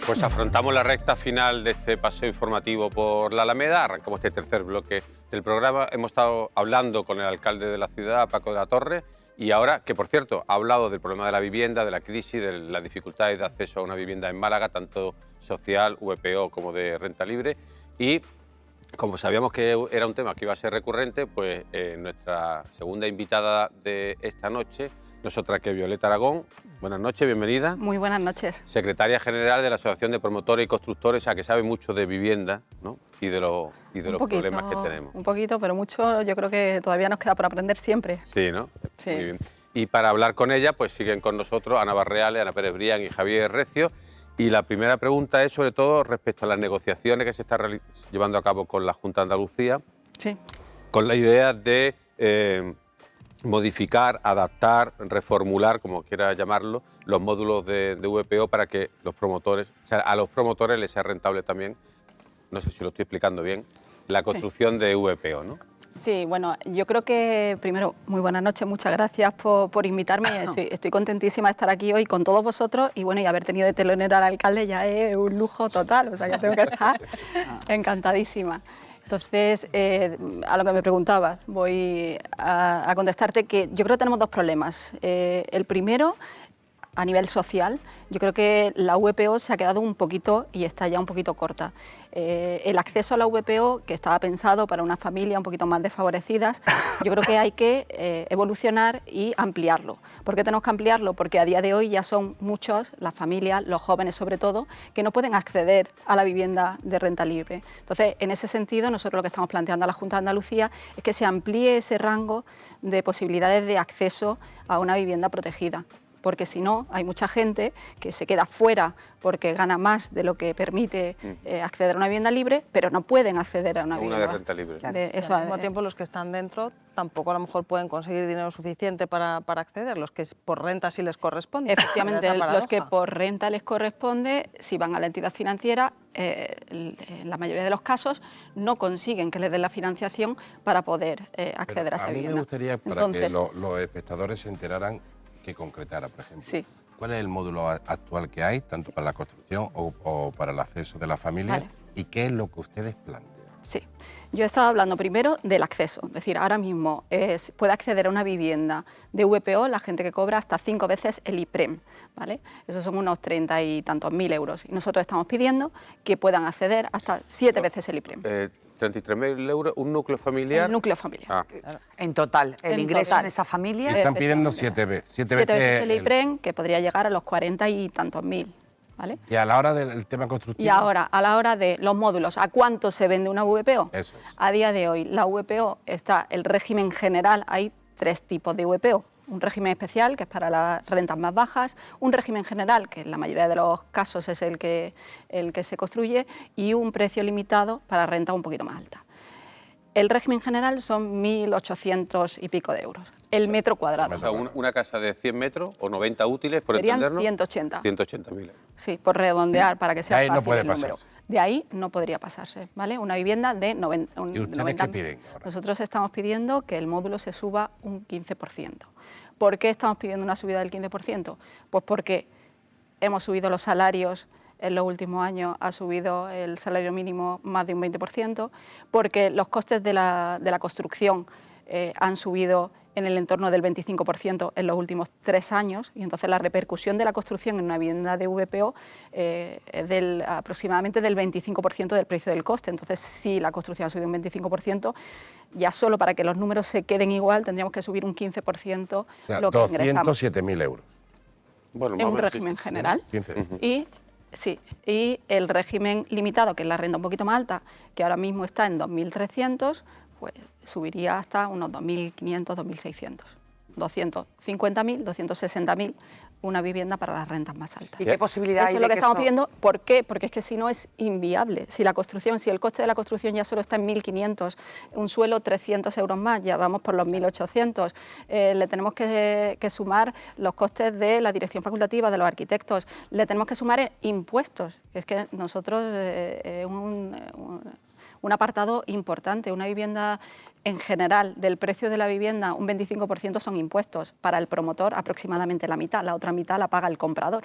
Pues afrontamos la recta final de este paseo informativo por la Alameda, arrancamos este tercer bloque del programa. Hemos estado hablando con el alcalde de la ciudad, Paco de la Torre, y ahora, que por cierto, ha hablado del problema de la vivienda, de la crisis, de las dificultades de acceso a una vivienda en Málaga, tanto social, VPO como de renta libre, y como sabíamos que era un tema que iba a ser recurrente, pues nuestra segunda invitada de esta noche no es otra que Violeta Aragón. Buenas noches, bienvenida. Muy buenas noches. Secretaria General de la Asociación de Promotores y Constructores, o sea, que sabe mucho de vivienda, ¿no? y de los problemas que tenemos. Un poquito, pero mucho yo creo que todavía nos queda por aprender siempre. Sí, ¿no? Sí. Muy bien. Y para hablar con ella, pues siguen con nosotros Ana Barreales, Ana Pérez Brián y Javier Recio. Y la primera pregunta es sobre todo respecto a las negociaciones que se están llevando a cabo con la Junta de Andalucía, Sí. con la idea de modificar, adaptar, reformular, como quiera llamarlo, los módulos de VPO para que los promotores, o sea, a los promotores les sea rentable también, no sé si lo estoy explicando bien, la construcción de VPO, ¿no? Sí, bueno, yo creo que primero, muy buenas noches, muchas gracias por invitarme. Estoy contentísima de estar aquí hoy con todos vosotros y bueno, y haber tenido de telonero al alcalde ya es un lujo total, o sea que tengo que estar encantadísima. Entonces, a lo que me preguntabas, voy a contestarte que yo creo que tenemos dos problemas. El primero, a nivel social, yo creo que la VPO se ha quedado un poquito y está ya un poquito corta. El acceso a la VPO, que estaba pensado para una familia un poquito más desfavorecidas, yo creo que hay que evolucionar y ampliarlo. ¿Por qué tenemos que ampliarlo? Porque a día de hoy ya son muchos, las familias, los jóvenes sobre todo, que no pueden acceder a la vivienda de renta libre. Entonces, en ese sentido, nosotros lo que estamos planteando a la Junta de Andalucía es que se amplíe ese rango de posibilidades de acceso a una vivienda protegida. Porque si no, hay mucha gente que se queda fuera porque gana más de lo que permite acceder a una vivienda libre, pero no pueden acceder a una vivienda de renta libre. Eso, al mismo tiempo, los que están dentro tampoco a lo mejor pueden conseguir dinero suficiente para acceder, los que por renta sí les corresponde. Efectivamente, los que por renta les corresponde, si van a la entidad financiera, en la mayoría de los casos no consiguen que les den la financiación para poder acceder a esa vivienda. A mí me gustaría, para que los espectadores se enteraran, que concretara, por ejemplo. Sí. ¿Cuál es el módulo actual que hay, tanto para la construcción o para el acceso de la familia? Vale. ¿Y qué es lo que ustedes plantean? Sí. Yo estaba hablando primero del acceso, es decir, ahora mismo puede acceder a una vivienda de VPO la gente que cobra hasta 5 veces el IPREM, ¿vale? Esos son unos 30 y tantos mil euros. Y nosotros estamos pidiendo que puedan acceder hasta 7 veces el IPREM. 33.000 euros, un núcleo familiar. El núcleo familiar. Ah. En total, el En ingreso total. en esa familia. Están pidiendo 7 veces. 7 veces el IPREM, que podría llegar a los 40 y tantos mil, ¿vale? Y a la hora del tema constructivo. Y ahora, a la hora de los módulos, ¿a cuánto se vende una VPO? Eso es. A día de hoy, la VPO está, el régimen general, hay 3 tipos de VPO. Un régimen especial, que es para las rentas más bajas, un régimen general, que en la mayoría de los casos es el que se construye, y un precio limitado para rentas un poquito más altas. El régimen general son 1.800 y pico de euros, el metro cuadrado. O sea, una casa de 100 metros o 90 útiles, por Serían entendernos. 180. 180.000 euros. Sí, por redondear, para que sea De ahí no fácil puede el número. pasarse. De ahí no podría pasarse, ¿vale? Una vivienda de 90. ¿Y ustedes qué piden ahora? Nosotros estamos pidiendo que el módulo se suba un 15%. ¿Por qué estamos pidiendo una subida del 15%? Pues porque hemos subido los salarios en los últimos años, ha subido el salario mínimo más de un 20%, porque los costes de la construcción han subido en el entorno del 25% en los últimos 3 años, y entonces la repercusión de la construcción en una vivienda de VPO es aproximadamente del 25% del precio del coste. Entonces, si la construcción ha subido un 25%, ya solo para que los números se queden igual tendríamos que subir un 15% O sea, lo que ingresamos. 207.000 euros. Bueno, En más o un menos, régimen sí. general. 15. Y el régimen limitado, que es la renta un poquito más alta, que ahora mismo está en 2.300, pues subiría hasta unos 2.500, 2.600. 250.000, 260.000, una vivienda para las rentas más altas. ¿Y qué posibilidad Eso hay es de lo que que estamos eso- pidiendo. ¿Por qué? Porque es que si no es inviable. Si el coste de la construcción ya solo está en 1.500, un suelo 300 euros más, ya vamos por los 1.800. Le tenemos que sumar los costes de la dirección facultativa, de los arquitectos. Le tenemos que sumar impuestos. Es que nosotros un apartado importante, una vivienda en general del precio de la vivienda, un 25% son impuestos. Para el promotor aproximadamente la mitad, la otra mitad la paga el comprador.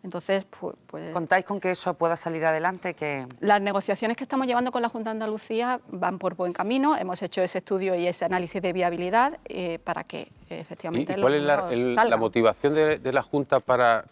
Entonces, pues ¿Contáis con que eso pueda salir adelante? Que... las negociaciones que estamos llevando con la Junta de Andalucía van por buen camino. Hemos hecho ese estudio y ese análisis de viabilidad para que efectivamente ¿Y cuál es la salgan. motivación de la Junta para,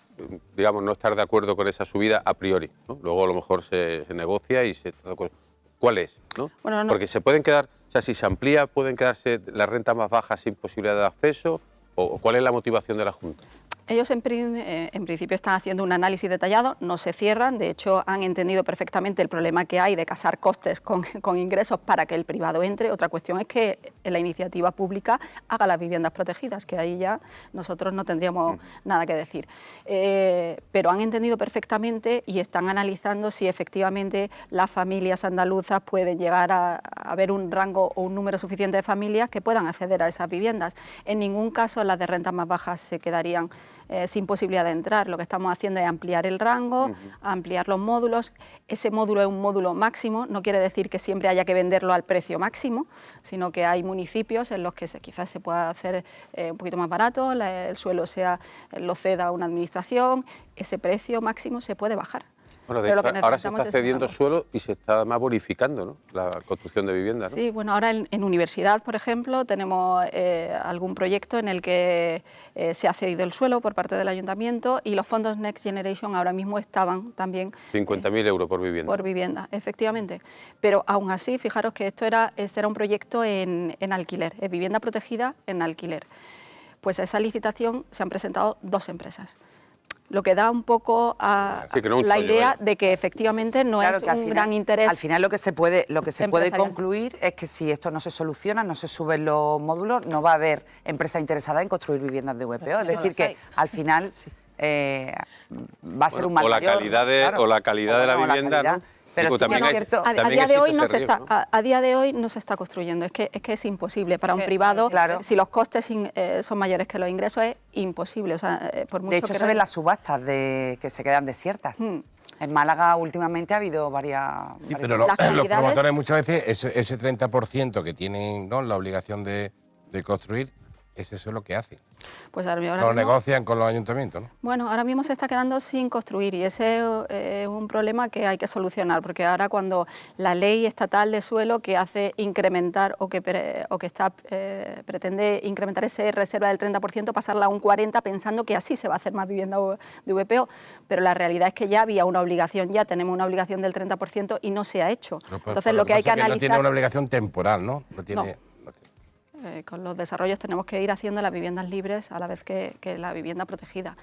digamos, no estar de acuerdo con esa subida a priori, ¿no? Luego a lo mejor se negocia y se está de acuerdo. ¿Cuál es? ¿No? Bueno, no. Porque se pueden quedar, o sea, si se amplía, pueden quedarse las rentas más bajas sin posibilidad de acceso, o ¿cuál es la motivación de la Junta? Ellos en principio están haciendo un análisis detallado, no se cierran, de hecho han entendido perfectamente el problema que hay de casar costes con ingresos para que el privado entre. Otra cuestión es que la iniciativa pública haga las viviendas protegidas, que ahí ya nosotros no tendríamos nada que decir. Pero han entendido perfectamente y están analizando si efectivamente las familias andaluzas pueden llegar a haber un rango o un número suficiente de familias que puedan acceder a esas viviendas. En ningún caso las de rentas más bajas se quedarían sin posibilidad de entrar. Lo que estamos haciendo es ampliar el rango, ampliar los módulos. Ese módulo es un módulo máximo, no quiere decir que siempre haya que venderlo al precio máximo, sino que hay municipios en los que quizás se pueda hacer un poquito más barato, el suelo lo ceda una administración, ese precio máximo se puede bajar. Bueno, de Pero hecho, lo que ahora se necesitamos está es un cediendo rango. suelo y se está más bonificando, ¿no?, la construcción de viviendas, ¿no? Sí, bueno, ahora en universidad, por ejemplo, tenemos algún proyecto en el que se ha cedido el suelo por parte del ayuntamiento y los fondos Next Generation ahora mismo estaban también 50.000 euros por vivienda. por vivienda, efectivamente. Pero aún así, fijaros que este era un proyecto en alquiler, en vivienda protegida en alquiler. Pues a esa licitación se han presentado 2 empresas. Lo que da un poco a Sí, que no un la chollo, idea vaya. de que efectivamente no Claro es que al un final- gran interés. Al final lo que se puede empresarial. concluir es que si esto no se soluciona, no se suben los módulos, no va a haber empresa interesada en construir viviendas de VPO. Es decir, que al final va a ser un mal o la mayor, calidad de, claro. o la calidad de la O la vivienda, calidad. ¿no? Pero Digo, sí que también es hay- cierto- A también día de hoy existe no ese se está, riesgo, ¿no? a día de hoy no se está construyendo. Es que es imposible para un privado. Claro. Si los costes son mayores que los ingresos es imposible. O sea, por mucho De hecho, que se ven las subastas que se quedan desiertas. En Málaga últimamente ha habido varias... Sí, varias- pero Las los calidades- promotores muchas veces, ese 30% que tienen, ¿no?, la obligación de construir, eso es lo que hacen. Pues ahora Lo mismo- negocian con los ayuntamientos, ¿no? Bueno, ahora mismo se está quedando sin construir y ese es un problema que hay que solucionar, porque ahora cuando la ley estatal de suelo que hace incrementar o que pretende incrementar esa reserva del 30%, pasarla a un 40%, pensando que así se va a hacer más vivienda de VPO, pero la realidad es que ya había una obligación, ya tenemos una obligación del 30% y no se ha hecho. Pero, pues, Entonces lo que hay que pasa es no tiene analizar... una obligación temporal, ¿no? No tiene... no tiene. Con los desarrollos tenemos que ir haciendo las viviendas libres a la vez que la vivienda protegida.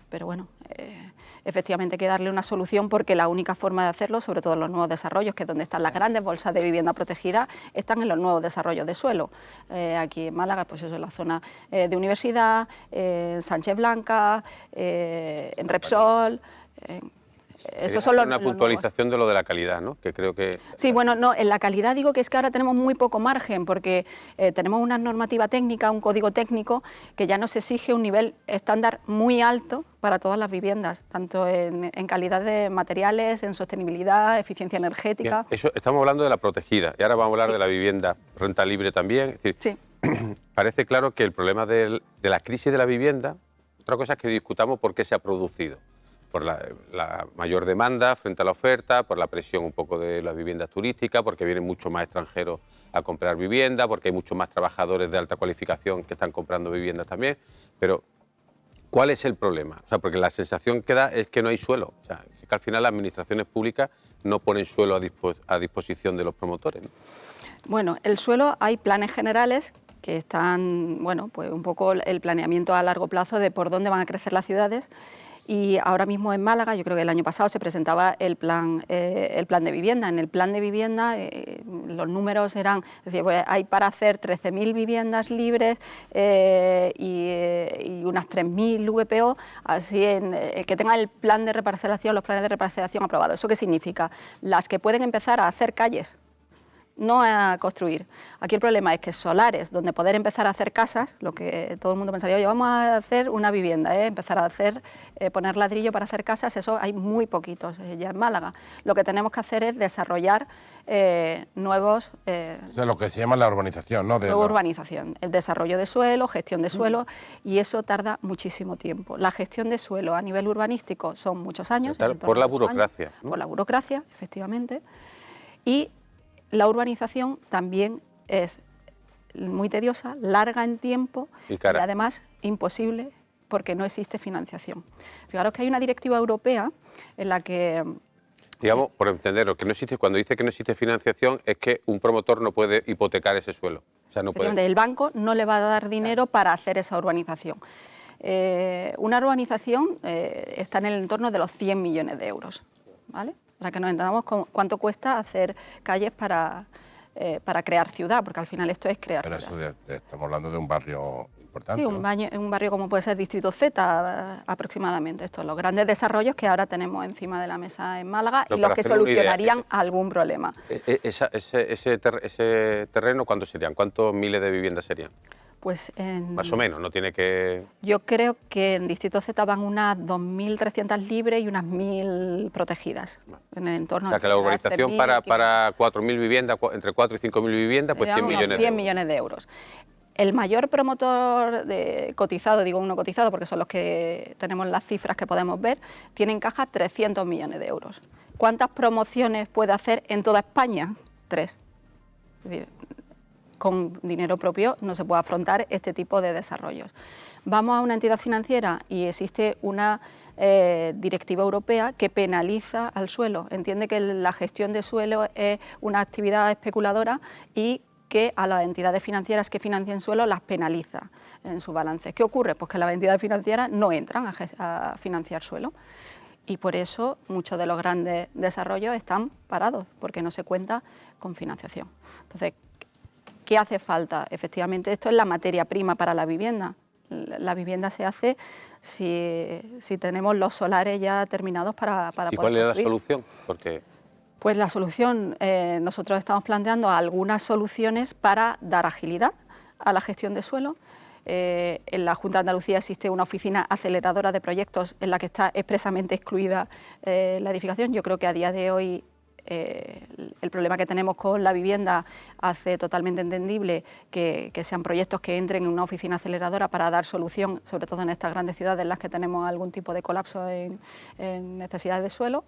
Pero bueno, efectivamente hay que darle una solución porque la única forma de hacerlo, sobre todo en los nuevos desarrollos, que es donde están las grandes bolsas de vivienda protegida, están en los nuevos desarrollos de suelo. Aquí en Málaga, pues eso, en la zona de Universidad, en Sánchez Blanca, en Repsol... Esos son Una los nuevos. puntualización de lo de la calidad, ¿no? Que creo que... Sí, bueno, no, en la calidad digo que es que ahora tenemos muy poco margen porque tenemos una normativa técnica, un código técnico que ya nos exige un nivel estándar muy alto para todas las viviendas, tanto en calidad de materiales, en sostenibilidad, eficiencia energética. Bien, eso, estamos hablando de la protegida y ahora vamos a hablar de la vivienda renta libre también. Es decir, Sí. parece claro que el problema de la crisis de la vivienda, otra cosa es que discutamos por qué se ha producido. por la mayor demanda frente a la oferta, por la presión un poco de las viviendas turísticas, porque vienen mucho más extranjeros a comprar vivienda, porque hay muchos más trabajadores de alta cualificación que están comprando viviendas también. Pero, ¿cuál es el problema? O sea, porque la sensación que da es que no hay suelo. O sea, que al final las administraciones públicas no ponen suelo a disposición de los promotores, ¿no? Bueno, el suelo, hay planes generales que están, bueno, pues un poco el planeamiento a largo plazo de por dónde van a crecer las ciudades. Y ahora mismo en Málaga, yo creo que el año pasado se presentaba el plan de vivienda. En el plan de vivienda los números eran, es decir, pues hay para hacer 13.000 viviendas libres y unas 3.000 VPO, así que tengan el plan de reparcelación, los planes de reparcelación aprobados. ¿Eso qué significa? Las que pueden empezar a hacer calles, no a construir. Aquí el problema es que solares, donde poder empezar a hacer casas, lo que todo el mundo pensaría, oye, vamos a hacer una vivienda, empezar a hacer, poner ladrillo para hacer casas, eso hay muy poquitos ya en Málaga. Lo que tenemos que hacer es desarrollar nuevos... o sea, lo que se llama la urbanización, ¿no? Nueva urbanización, el desarrollo de suelo, gestión de suelo, y eso tarda muchísimo tiempo. La gestión de suelo a nivel urbanístico son muchos años. Claro, por la burocracia, ¿no? Por la burocracia, efectivamente. Y la urbanización también es muy tediosa, larga en tiempo y además imposible porque no existe financiación. Fijaros que hay una directiva europea en la que... Digamos, por entenderlo, que no existe, cuando dice que no existe financiación es que un promotor no puede hipotecar ese suelo. O sea, no puede. El banco no le va a dar dinero para hacer esa urbanización. Una urbanización está en el entorno de los 100 millones de euros, ¿vale? Para que nos entendamos cuánto cuesta hacer calles para crear ciudad, porque al final esto es crear ciudad. Pero eso estamos hablando de un barrio importante, Sí, ¿no? un barrio como puede ser Distrito Z aproximadamente. Estos los grandes desarrollos que ahora tenemos encima de la mesa en Málaga y los que solucionarían algún problema. Ese terreno, ¿cuántos serían? ¿Cuántos miles de viviendas serían? Pues más o menos, no tiene que... Yo creo que en Distrito Z van unas 2.300 libres y unas 1.000 protegidas en el entorno. O sea, que la urbanización para 4.000 viviendas, entre 4 y 5.000 viviendas, pues 100 millones de euros. 100 millones de euros. El mayor promotor cotizado, digo uno cotizado porque son los que tenemos las cifras que podemos ver, tiene en caja 300 millones de euros. ¿Cuántas promociones puede hacer en toda España? 3. Es decir, con dinero propio no se puede afrontar este tipo de desarrollos. Vamos a una entidad financiera y existe una directiva europea que penaliza al suelo. Entiende que la gestión de suelo es una actividad especuladora y que a las entidades financieras que financien suelo las penaliza en su balance. ¿Qué ocurre? Pues que las entidades financieras no entran a financiar suelo. Y por eso muchos de los grandes desarrollos están parados, porque no se cuenta con financiación. Entonces, ¿qué hace falta? Efectivamente, esto es la materia prima para la vivienda. La vivienda se hace si tenemos los solares ya terminados para poder ¿Y cuál es la construir. solución? Porque... Pues la solución, nosotros estamos planteando algunas soluciones para dar agilidad a la gestión de suelo. En la Junta de Andalucía existe una oficina aceleradora de proyectos en la que está expresamente excluida la edificación. Yo creo que a día de hoy el problema que tenemos con la vivienda hace totalmente entendible que sean proyectos que entren en una oficina aceleradora para dar solución, sobre todo en estas grandes ciudades en las que tenemos algún tipo de colapso en necesidades de suelo.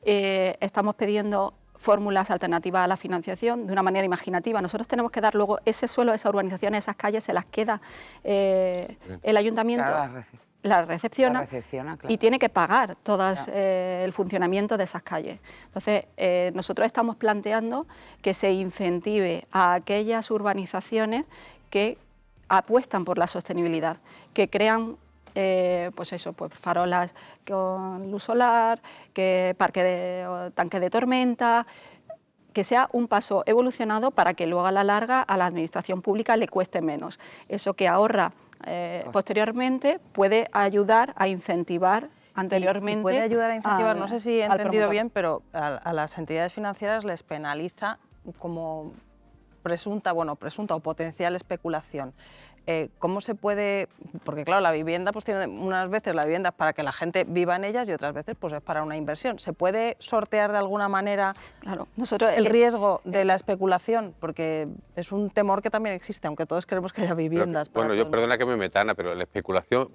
Estamos pidiendo fórmulas alternativas a la financiación de una manera imaginativa. Nosotros tenemos que dar luego ese suelo, esa urbanización, esas calles, se las queda el ayuntamiento. Claro, la recepciona, claro. y tiene que pagar todo el funcionamiento de esas calles. Entonces, nosotros estamos planteando que se incentive a aquellas urbanizaciones que apuestan por la sostenibilidad, que crean pues farolas con luz solar, que tanque de tormenta, que sea un paso evolucionado para que luego a la larga a la administración pública le cueste menos. Eso que ahorra posteriormente puede ayudar a incentivar anteriormente. Y puede ayudar a incentivar, no sé si he entendido bien, pero a las entidades financieras les penaliza como presunta o potencial especulación. ¿Cómo se puede...? Porque claro, la vivienda, pues tiene unas veces la vivienda es para que la gente viva en ellas y otras veces pues es para una inversión. ¿Se puede sortear de alguna manera el riesgo de la especulación? Porque es un temor que también existe, aunque todos queremos que haya viviendas. Bueno, yo perdona que me meta, Ana, pero la especulación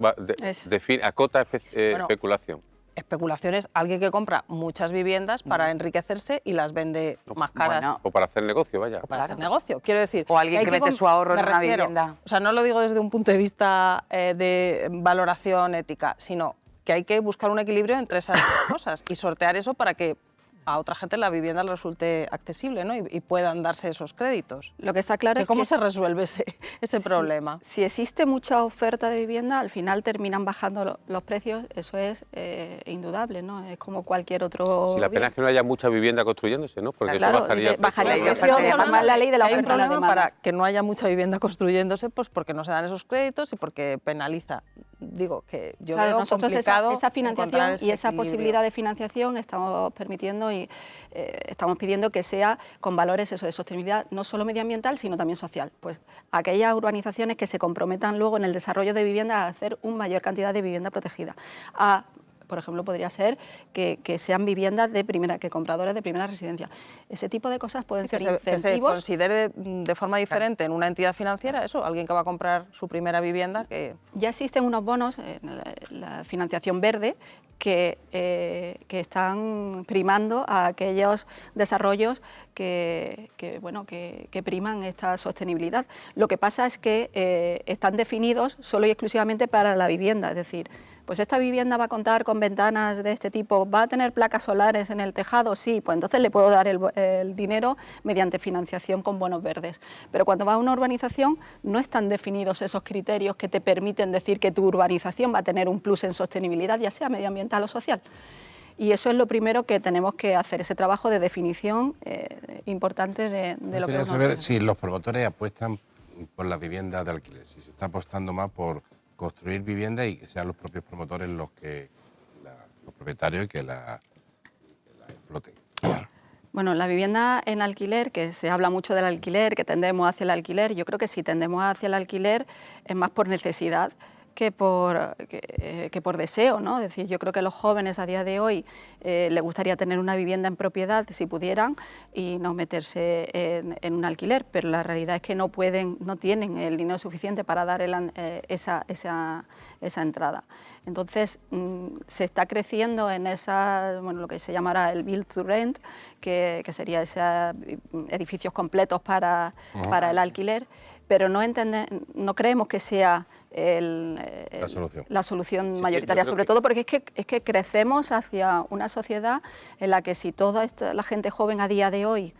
acota especulación. especulación es alguien que compra muchas viviendas para enriquecerse y las vende más caras. Bueno, O para hacer negocio, vaya. O para hacer negocio, quiero decir. O alguien que mete su ahorro en una vivienda. O sea, no lo digo desde un punto de vista de valoración ética, sino que hay que buscar un equilibrio entre esas cosas y sortear eso para que a otra gente la vivienda le resulte accesible, ¿no? y puedan darse esos créditos. Lo que está claro es ¿Cómo que se resuelve ese problema? Si existe mucha oferta de vivienda, al final terminan bajando los precios, eso es indudable, ¿no? Es como cualquier otro Si la pena es que no haya mucha vivienda construyéndose, ¿no? Porque Claro, eso bajaría el baja la precio. inversión, reformar la ley de la Hay un oferta y la problema demanda. para que no haya mucha vivienda construyéndose, pues porque no se dan esos créditos y porque penaliza. Digo que yo Claro, veo nosotros complicado esa encontrar financiación ese y esa equilibrio. posibilidad de financiación estamos permitiendo y estamos pidiendo que sea con valores eso, de sostenibilidad no solo medioambiental, sino también social. Pues aquellas urbanizaciones que se comprometan luego en el desarrollo de vivienda a hacer una mayor cantidad de vivienda protegida. Por ejemplo, podría ser que sean viviendas de primera, que compradores de primera residencia. Ese tipo de cosas pueden ser Que se incentivos. considere de forma diferente en una entidad financiera, eso, alguien que va a comprar su primera vivienda, que Ya existen unos bonos, la financiación verde, que están primando a aquellos desarrollos que priman esta sostenibilidad. Lo que pasa es que están definidos solo y exclusivamente para la vivienda, es decir, pues esta vivienda va a contar con ventanas de este tipo, ¿va a tener placas solares en el tejado? Sí, pues entonces le puedo dar el dinero mediante financiación con bonos verdes. Pero cuando va a una urbanización no están definidos esos criterios que te permiten decir que tu urbanización va a tener un plus en sostenibilidad, ya sea medioambiental o social. Y eso es lo primero que tenemos que hacer, ese trabajo de definición importante de lo que Quería uno saber hace. si los promotores apuestan por las viviendas de alquiler, si se está apostando más por construir viviendas y que sean los propios promotores los propietarios y que la exploten. Bueno, la vivienda en alquiler, que se habla mucho del alquiler, que tendemos hacia el alquiler, yo creo que si tendemos hacia el alquiler es más por necesidad que por deseo, ¿no? Es decir, yo creo que los jóvenes a día de hoy les gustaría tener una vivienda en propiedad si pudieran y no meterse en un alquiler, pero la realidad es que no tienen el dinero suficiente para dar esa entrada. Entonces, se está creciendo en lo que se llamará el build to rent, que sería edificios completos para el alquiler, pero no creemos que sea la solución mayoritaria, sobre todo porque es que crecemos hacia una sociedad en la que si toda la gente joven a día de hoy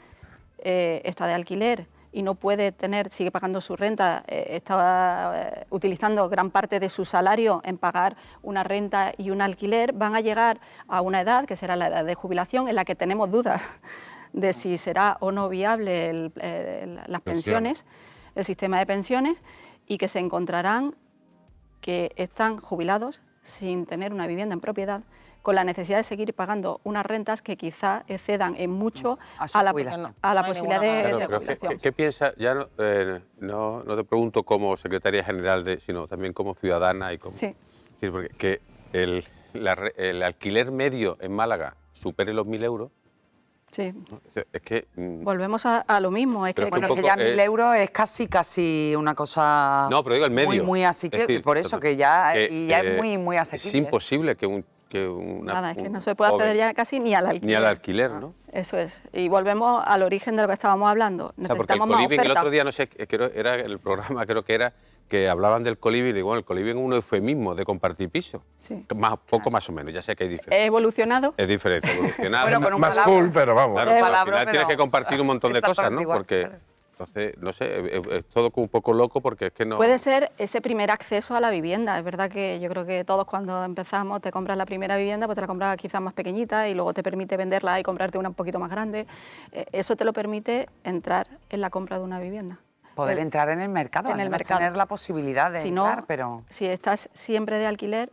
está de alquiler y no puede sigue pagando su renta, está utilizando gran parte de su salario en pagar una renta y un alquiler, van a llegar a una edad, que será la edad de jubilación, en la que tenemos dudas de si será o no viable las pensiones, el sistema de pensiones, y que se encontrarán que están jubilados sin tener una vivienda en propiedad, con la necesidad de seguir pagando unas rentas que quizá excedan en mucho a la posibilidad de jubilación. ¿Qué piensa? Ya no te pregunto como secretaria general, sino también como ciudadana y como... Sí. Sí, porque que el alquiler medio en Málaga supere los 1.000 euros. Sí. Es que... Volvemos a lo mismo. Es Pero que, es Bueno, que ya 1.000 euros es casi una cosa... No, pero digo el medio. Muy asequible, Es decir, por eso que ya es es muy asequible. Es imposible que nada, es que no se puede acceder ya casi ni al alquiler. Ni al alquiler, ¿no? Eso es. Y volvemos al origen de lo que estábamos hablando. O sea, porque el Necesitamos más coliving, el oferta. otro día, no sé, era el programa, creo que era, que hablaban del coliving, y digo, bueno, el coliving es un eufemismo de compartir piso. Sí. Poco más o menos, ya sé que hay diferencia. He evolucionado. Es diferente, evolucionado. Bueno, con un Más palabra. cool, pero vamos. Claro, pero al palabra, final tienes pero que compartir un montón de cosas, ¿no? exactamente igual, Porque, claro. entonces, no sé, es todo como un poco loco porque es que no... Puede ser ese primer acceso a la vivienda. Es verdad que yo creo que todos cuando empezamos te compras la primera vivienda, pues te la compras quizás más pequeñita y luego te permite venderla y comprarte una un poquito más grande. Eso te lo permite entrar en la compra de una vivienda. Poder entrar en el mercado, En el mercado. tener la posibilidad de Si entrar, no, pero... si estás siempre de alquiler,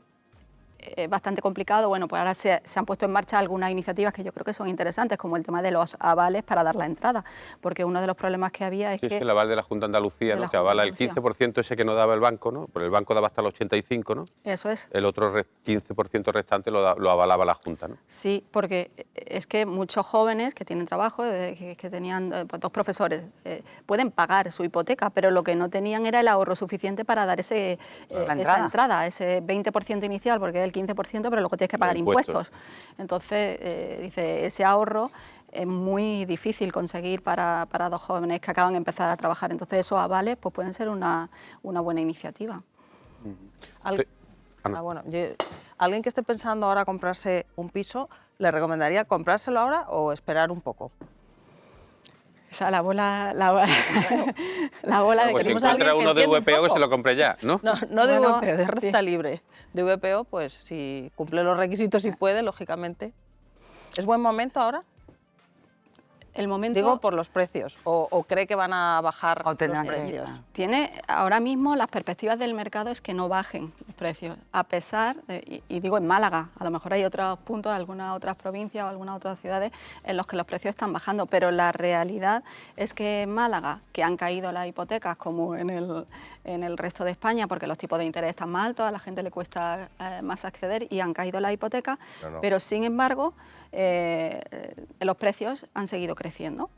es bastante complicado. Bueno, pues ahora se han puesto en marcha algunas iniciativas que yo creo que son interesantes, como el tema de los avales para dar la entrada, porque uno de los problemas que había es Sí, que... es el aval de la Junta de Andalucía, de la ¿no? Que Junta de avala el Andalucía. 15% ese que no daba el banco, ¿no? Pero el banco daba hasta el 85%, ¿no? Eso es. El otro 15% restante lo avalaba la Junta, ¿no? Sí, porque es que muchos jóvenes que tienen trabajo, que tenían pues, 2 profesores, pueden pagar su hipoteca, pero lo que no tenían era el ahorro suficiente para dar esa entrada, ese 20% inicial, porque es el 15%, pero luego tienes que pagar impuestos. impuestos. Entonces, dice, ese ahorro es muy difícil conseguir para dos jóvenes que acaban de empezar a trabajar. Entonces, esos avales pues, pueden ser una buena iniciativa. Alguien que esté pensando ahora comprarse un piso, ¿le recomendaría comprárselo ahora o esperar un poco? O sea, la bola de Pues si queremos a alguien encuentra que uno de entienda un VPO que poco. se lo compre ya, ¿no? No de Bueno, VPO, de renta sí. libre. De VPO, pues si cumple los requisitos y puede, lógicamente. ¿Es buen momento ahora? El momento Digo por los precios. ¿O cree que van a bajar O los tendrán que- precios? tiene ahora mismo las perspectivas del mercado es que no bajen los precios, a pesar, y digo en Málaga, a lo mejor hay otros puntos, algunas otras provincias o algunas otras ciudades en los que los precios están bajando, pero la realidad es que en Málaga, que han caído las hipotecas como en el resto de España, porque los tipos de interés están más altos, a la gente le cuesta más acceder y han caído las hipotecas, pero sin embargo los precios han seguido creciendo.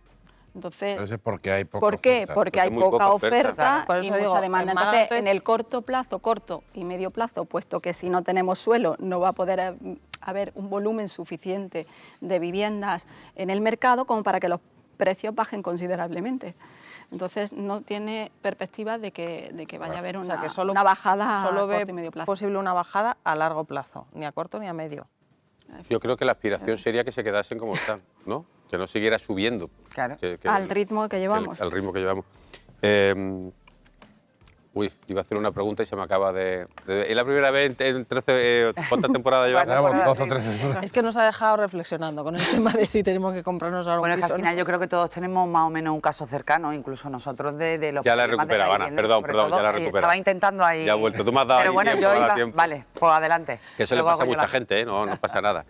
Entonces, Entonces, porque hay poca ¿por qué? oferta. Porque hay muy poca poca oferta. oferta Claro, por y eso mucha digo, demanda. en Málaga, Entonces, en el corto plazo, corto y medio plazo, puesto que si no tenemos suelo no va a poder haber un volumen suficiente de viviendas en el mercado como para que los precios bajen considerablemente. Entonces, no tiene perspectiva de que vaya a haber O una, sea, que solo, una bajada a solo ve corto y medio plazo. posible una bajada a largo plazo, ni a corto ni a medio. Yo creo que la aspiración sería que se quedasen como están, ¿no? Que no siguiera subiendo. Claro. Al ritmo que llevamos. Al ritmo que llevamos. Iba a hacer una pregunta y se me acaba de... ¿Es la primera vez en 13... ¿Cuántas temporadas llevamos? Llevamos 2 o 3 semanas. Es que nos ha dejado reflexionando con el tema de si tenemos que comprarnos ahora Bueno, un es que al piso, final ¿no? yo creo que todos tenemos más o menos un caso cercano, incluso nosotros de los Ya la he problemas de recuperado, Ana. vivienda, Perdón, sobre perdón, ya todo, la he y recuperado. Estaba intentando ahí... Ya ha vuelto. Tú me has dado Pero ahí bueno, tiempo, yo da iba... tiempo. Vale, pues adelante. Que eso le Luego pasa a hago yo mucha la- gente, ¿eh? No pasa nada.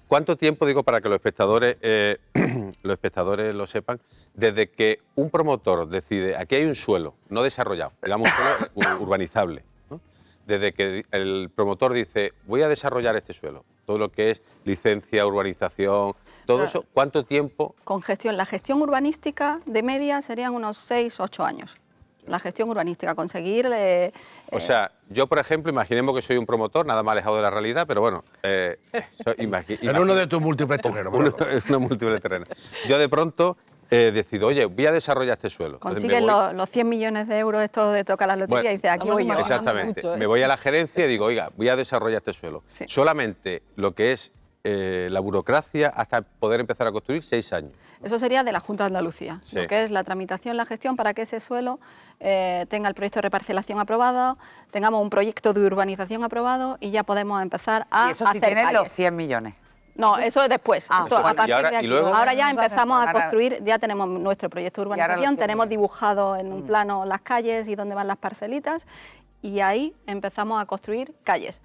¿Cuánto tiempo, digo, para que los espectadores lo sepan, desde que un promotor decide, aquí hay un suelo no desarrollado, digamos un suelo urbanizable, ¿no? Desde que el promotor dice, voy a desarrollar este suelo, todo lo que es licencia, urbanización, todo eso, ¿cuánto tiempo? Con gestión, la gestión urbanística de media serían unos 6 o 8 años. La gestión urbanística, conseguir... O sea, yo, por ejemplo, imaginemos que soy un promotor, nada más alejado de la realidad, pero bueno, En uno de tus múltiples terrenos. es una múltiple terreno. Yo de pronto decido, oye, voy a desarrollar este suelo. Entonces me consigues voy- los 100 millones de euros estos de toca la lotería Bueno, y dices, aquí estamos voy yo. imaginando Exactamente. mucho, ¿eh? Me voy a la gerencia y digo, oiga, voy a desarrollar este suelo. Sí. Solamente lo que es la burocracia hasta poder empezar a construir 6 años. Eso sería de la Junta de Andalucía, Sí. lo que es la tramitación, la gestión para que ese suelo tenga el proyecto de reparcelación aprobado, tengamos un proyecto de urbanización aprobado y ya podemos empezar a Y eso sí hacer tienen los calles. 100 millones. No, eso es después. Ah, Esto, bueno, a y partir ahora- de y aquí. luego- Ahora ya Ahora- empezamos a ahora- construir, ya tenemos nuestro proyecto de Y ahora los urbanización, 100 tenemos millones. dibujado en un plano las calles y dónde van las parcelitas y ahí empezamos a construir calles.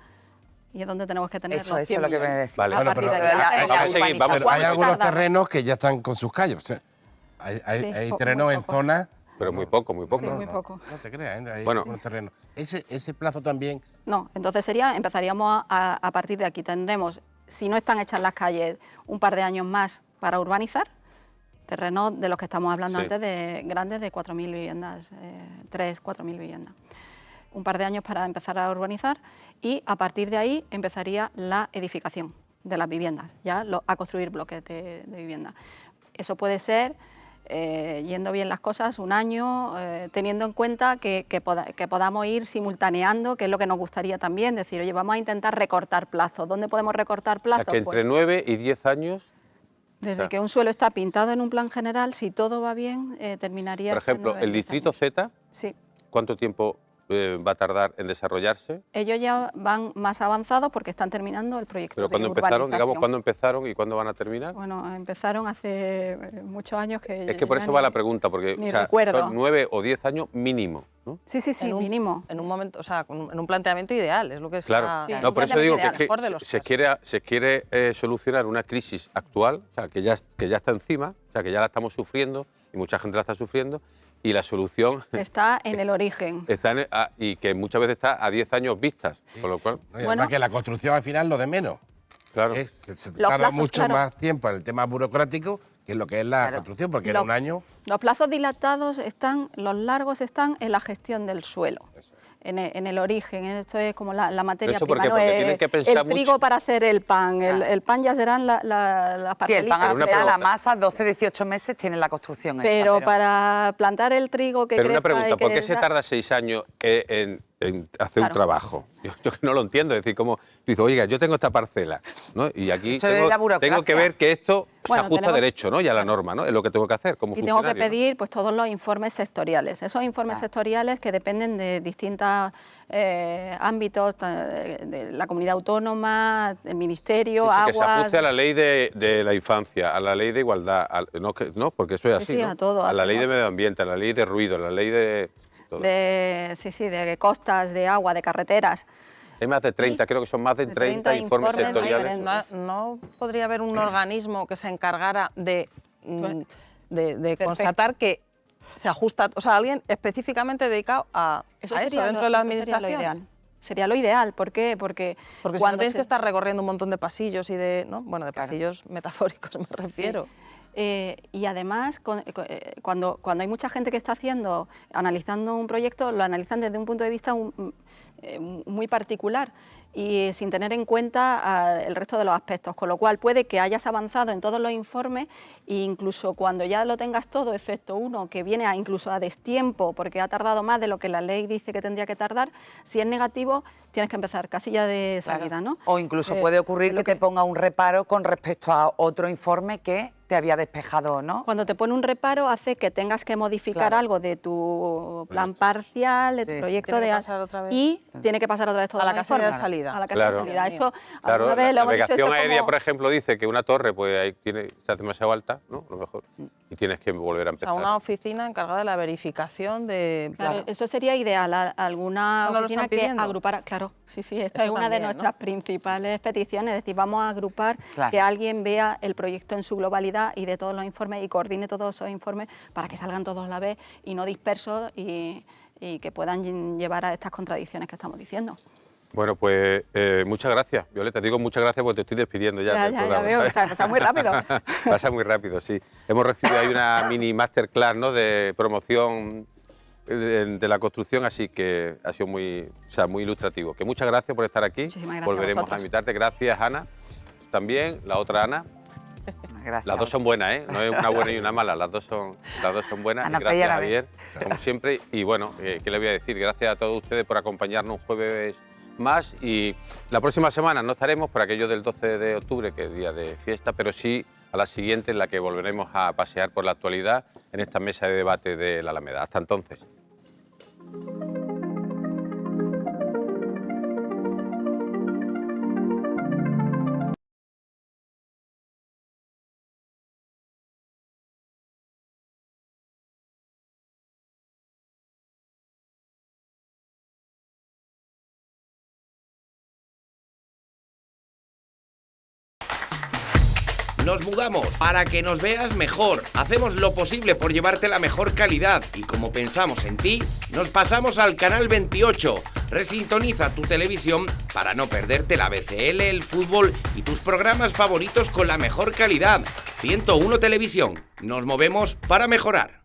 Y es donde tenemos que tener Eso los es 100 lo que me millones. decía. Vale. A Bueno, partir pero de ahí, vamos a la seguir, vamos- urbanización. Pero hay ¿Cuánto algunos tarda? terrenos que ya están con sus calles. O sea, hay Sí, terrenos muy en poco. zonas... Pero muy poco, muy poco. Sí, muy poco. No te creas, hay Bueno. algunos terrenos. Ese plazo también... No, entonces empezaríamos a partir de aquí. Tendremos, si no están hechas las calles, un par de años más para urbanizar. Terrenos de los que estamos hablando Sí. antes, de grandes de 4.000 viviendas, 3.000, 4.000 viviendas. Un par de años para empezar a urbanizar y a partir de ahí empezaría la edificación de las viviendas, ya a construir bloques de vivienda. Eso puede ser, yendo bien las cosas, un año, teniendo en cuenta que podamos ir simultaneando, que es lo que nos gustaría también, decir, oye, vamos a intentar recortar plazos. ¿Dónde podemos recortar O plazos? sea, que entre 9 y 10 años, Desde que un suelo está pintado en un plan general, si todo va bien, terminaría... por ejemplo, en 9, el 10 distrito años. Z, Sí. ¿cuánto tiempo va a tardar en desarrollarse? Ellos ya van más avanzados porque están terminando el proyecto Pero de cuando empezaron, digamos, urbanización. ¿cuándo empezaron y cuándo van a terminar? Bueno, empezaron hace muchos años que... Es que por ya eso va ni- la pregunta, porque ni o sea, recuerdo. son 9 o 10 años mínimo, ¿no? Sí, sí, sí, en un, mínimo. En un momento, o sea, en un planteamiento ideal, es lo que está... Claro, Sí, no, por eso digo que, ideal. Mejor de los se casos. quiere solucionar una crisis actual, o sea, que ya está encima, o sea, que ya la estamos sufriendo y mucha gente la está sufriendo, y la solución Está en el origen. está y que muchas veces está a 10 años vistas, con lo cual, ¿no? Y Bueno. además que la construcción al final lo de menos. claro. Se Los tarda plazos, mucho claro. más tiempo en el tema burocrático que en lo que es la Claro. construcción, porque Lo- en un año... Los plazos dilatados están, los largos están en la gestión del suelo. en el origen. Esto es como la materia ¿Eso prima. por qué? ¿no? Porque tienen que pensar el trigo mucho. para hacer el pan. El pan ya serán las Sí, el parcelitas. pan al una final, la pregunta. masa, 12-18 meses tiene la construcción hecha. Pero para plantar el trigo que Pero una crezca y pregunta, que ¿por qué se tarda 6 años en hacer un Claro. trabajo? Yo que no lo entiendo, es decir, como tú dices, oiga, yo tengo esta parcela, ¿no? Y aquí Eso es la burocracia. tengo que ver que esto se Bueno, ajusta a tenemos- derecho, ¿no? Y a la norma, ¿no? Es lo que tengo que hacer como Y tengo que funcionario, ¿no? pedir pues todos los informes sectoriales. Esos informes sectoriales que dependen de distintos ámbitos, de la comunidad autónoma, el ministerio, Sí, sí, aguas... que se ajuste a la ley de la infancia, a la ley de igualdad, no, porque eso es Sí, así, sí, ¿no? a todo, A la ley de hacemos. medio ambiente, a la ley de ruido, a la ley de todo. de costas, de agua, de carreteras. Hay más de 30, creo que son más de de 30 30 informes informes sectoriales. diferentes. No podría haber un organismo que se encargara de Perfecto. constatar que se ajusta, o sea, alguien específicamente dedicado a eso dentro de la administración. Sería lo ideal. Sería lo ideal. ¿Por qué? Porque Porque si no cuando tienes se- que estar recorriendo un montón de pasillos y de, ¿no? Bueno, de pasillos metafóricos me refiero. Y además, cuando hay mucha gente que está analizando un proyecto, lo analizan desde un punto de vista muy particular y sin tener en cuenta el resto de los aspectos, con lo cual puede que hayas avanzado en todos los informes e incluso cuando ya lo tengas todo, excepto uno que viene incluso a destiempo porque ha tardado más de lo que la ley dice que tendría que tardar, si es negativo tienes que empezar casilla de salida, ¿no? O incluso puede ocurrir que te ponga un reparo con respecto a otro informe que te había despejado, ¿no? Cuando te pone un reparo hace que tengas que modificar Claro. algo de tu plan parcial, de tu Sí, sí. proyecto Tiene que de pasar otra vez. y tiene que pasar otra vez todo A la el casilla de informe. salida. A la casilla Claro. de salida. Esto Claro, alguna vez la lo hemos dicho, navegación esto es aérea, como- por ejemplo, dice que una torre pues ahí está demasiado alta, ¿no? A lo mejor. Y tienes que volver a O sea, empezar. una oficina encargada de la verificación de... Claro, eso sería ideal, alguna Eso no lo oficina están que pidiendo. agrupara, claro, sí, esta Eso es una de también, nuestras ¿no? principales peticiones, es decir, vamos a agrupar, Claro. que alguien vea el proyecto en su globalidad y de todos los informes y coordine todos esos informes para que salgan todos a la vez y no dispersos y que puedan llevar a estas contradicciones que estamos diciendo. Bueno, pues muchas gracias, Violeta. Digo muchas gracias porque te estoy despidiendo ya. del Ya programa, veo, ¿sabes? o sea, pasa muy rápido. Pasa muy rápido, sí. Hemos recibido ahí una mini masterclass, ¿no? De promoción de la construcción, así que ha sido muy ilustrativo. Que muchas gracias por estar aquí. Muchísimas gracias a Volveremos a vosotros. invitarte. Gracias, Ana. También, la otra Ana. Gracias. Las dos son buenas, ¿eh? No es una buena y una mala, las dos son buenas. Ana Y gracias, Peña, Javier, como siempre. Y bueno, ¿qué le voy a decir? Gracias a todos ustedes por acompañarnos un jueves más. Y la próxima semana no estaremos por aquello del 12 de octubre, que es día de fiesta, pero sí a la siguiente en la que volveremos a pasear por la actualidad en esta mesa de debate de la Alameda. Hasta entonces. Nos mudamos para que nos veas mejor. Hacemos lo posible por llevarte la mejor calidad y como pensamos en ti, nos pasamos al canal 28. Resintoniza tu televisión para no perderte la BCL, el fútbol y tus programas favoritos con la mejor calidad. 101 Televisión. Nos movemos para mejorar.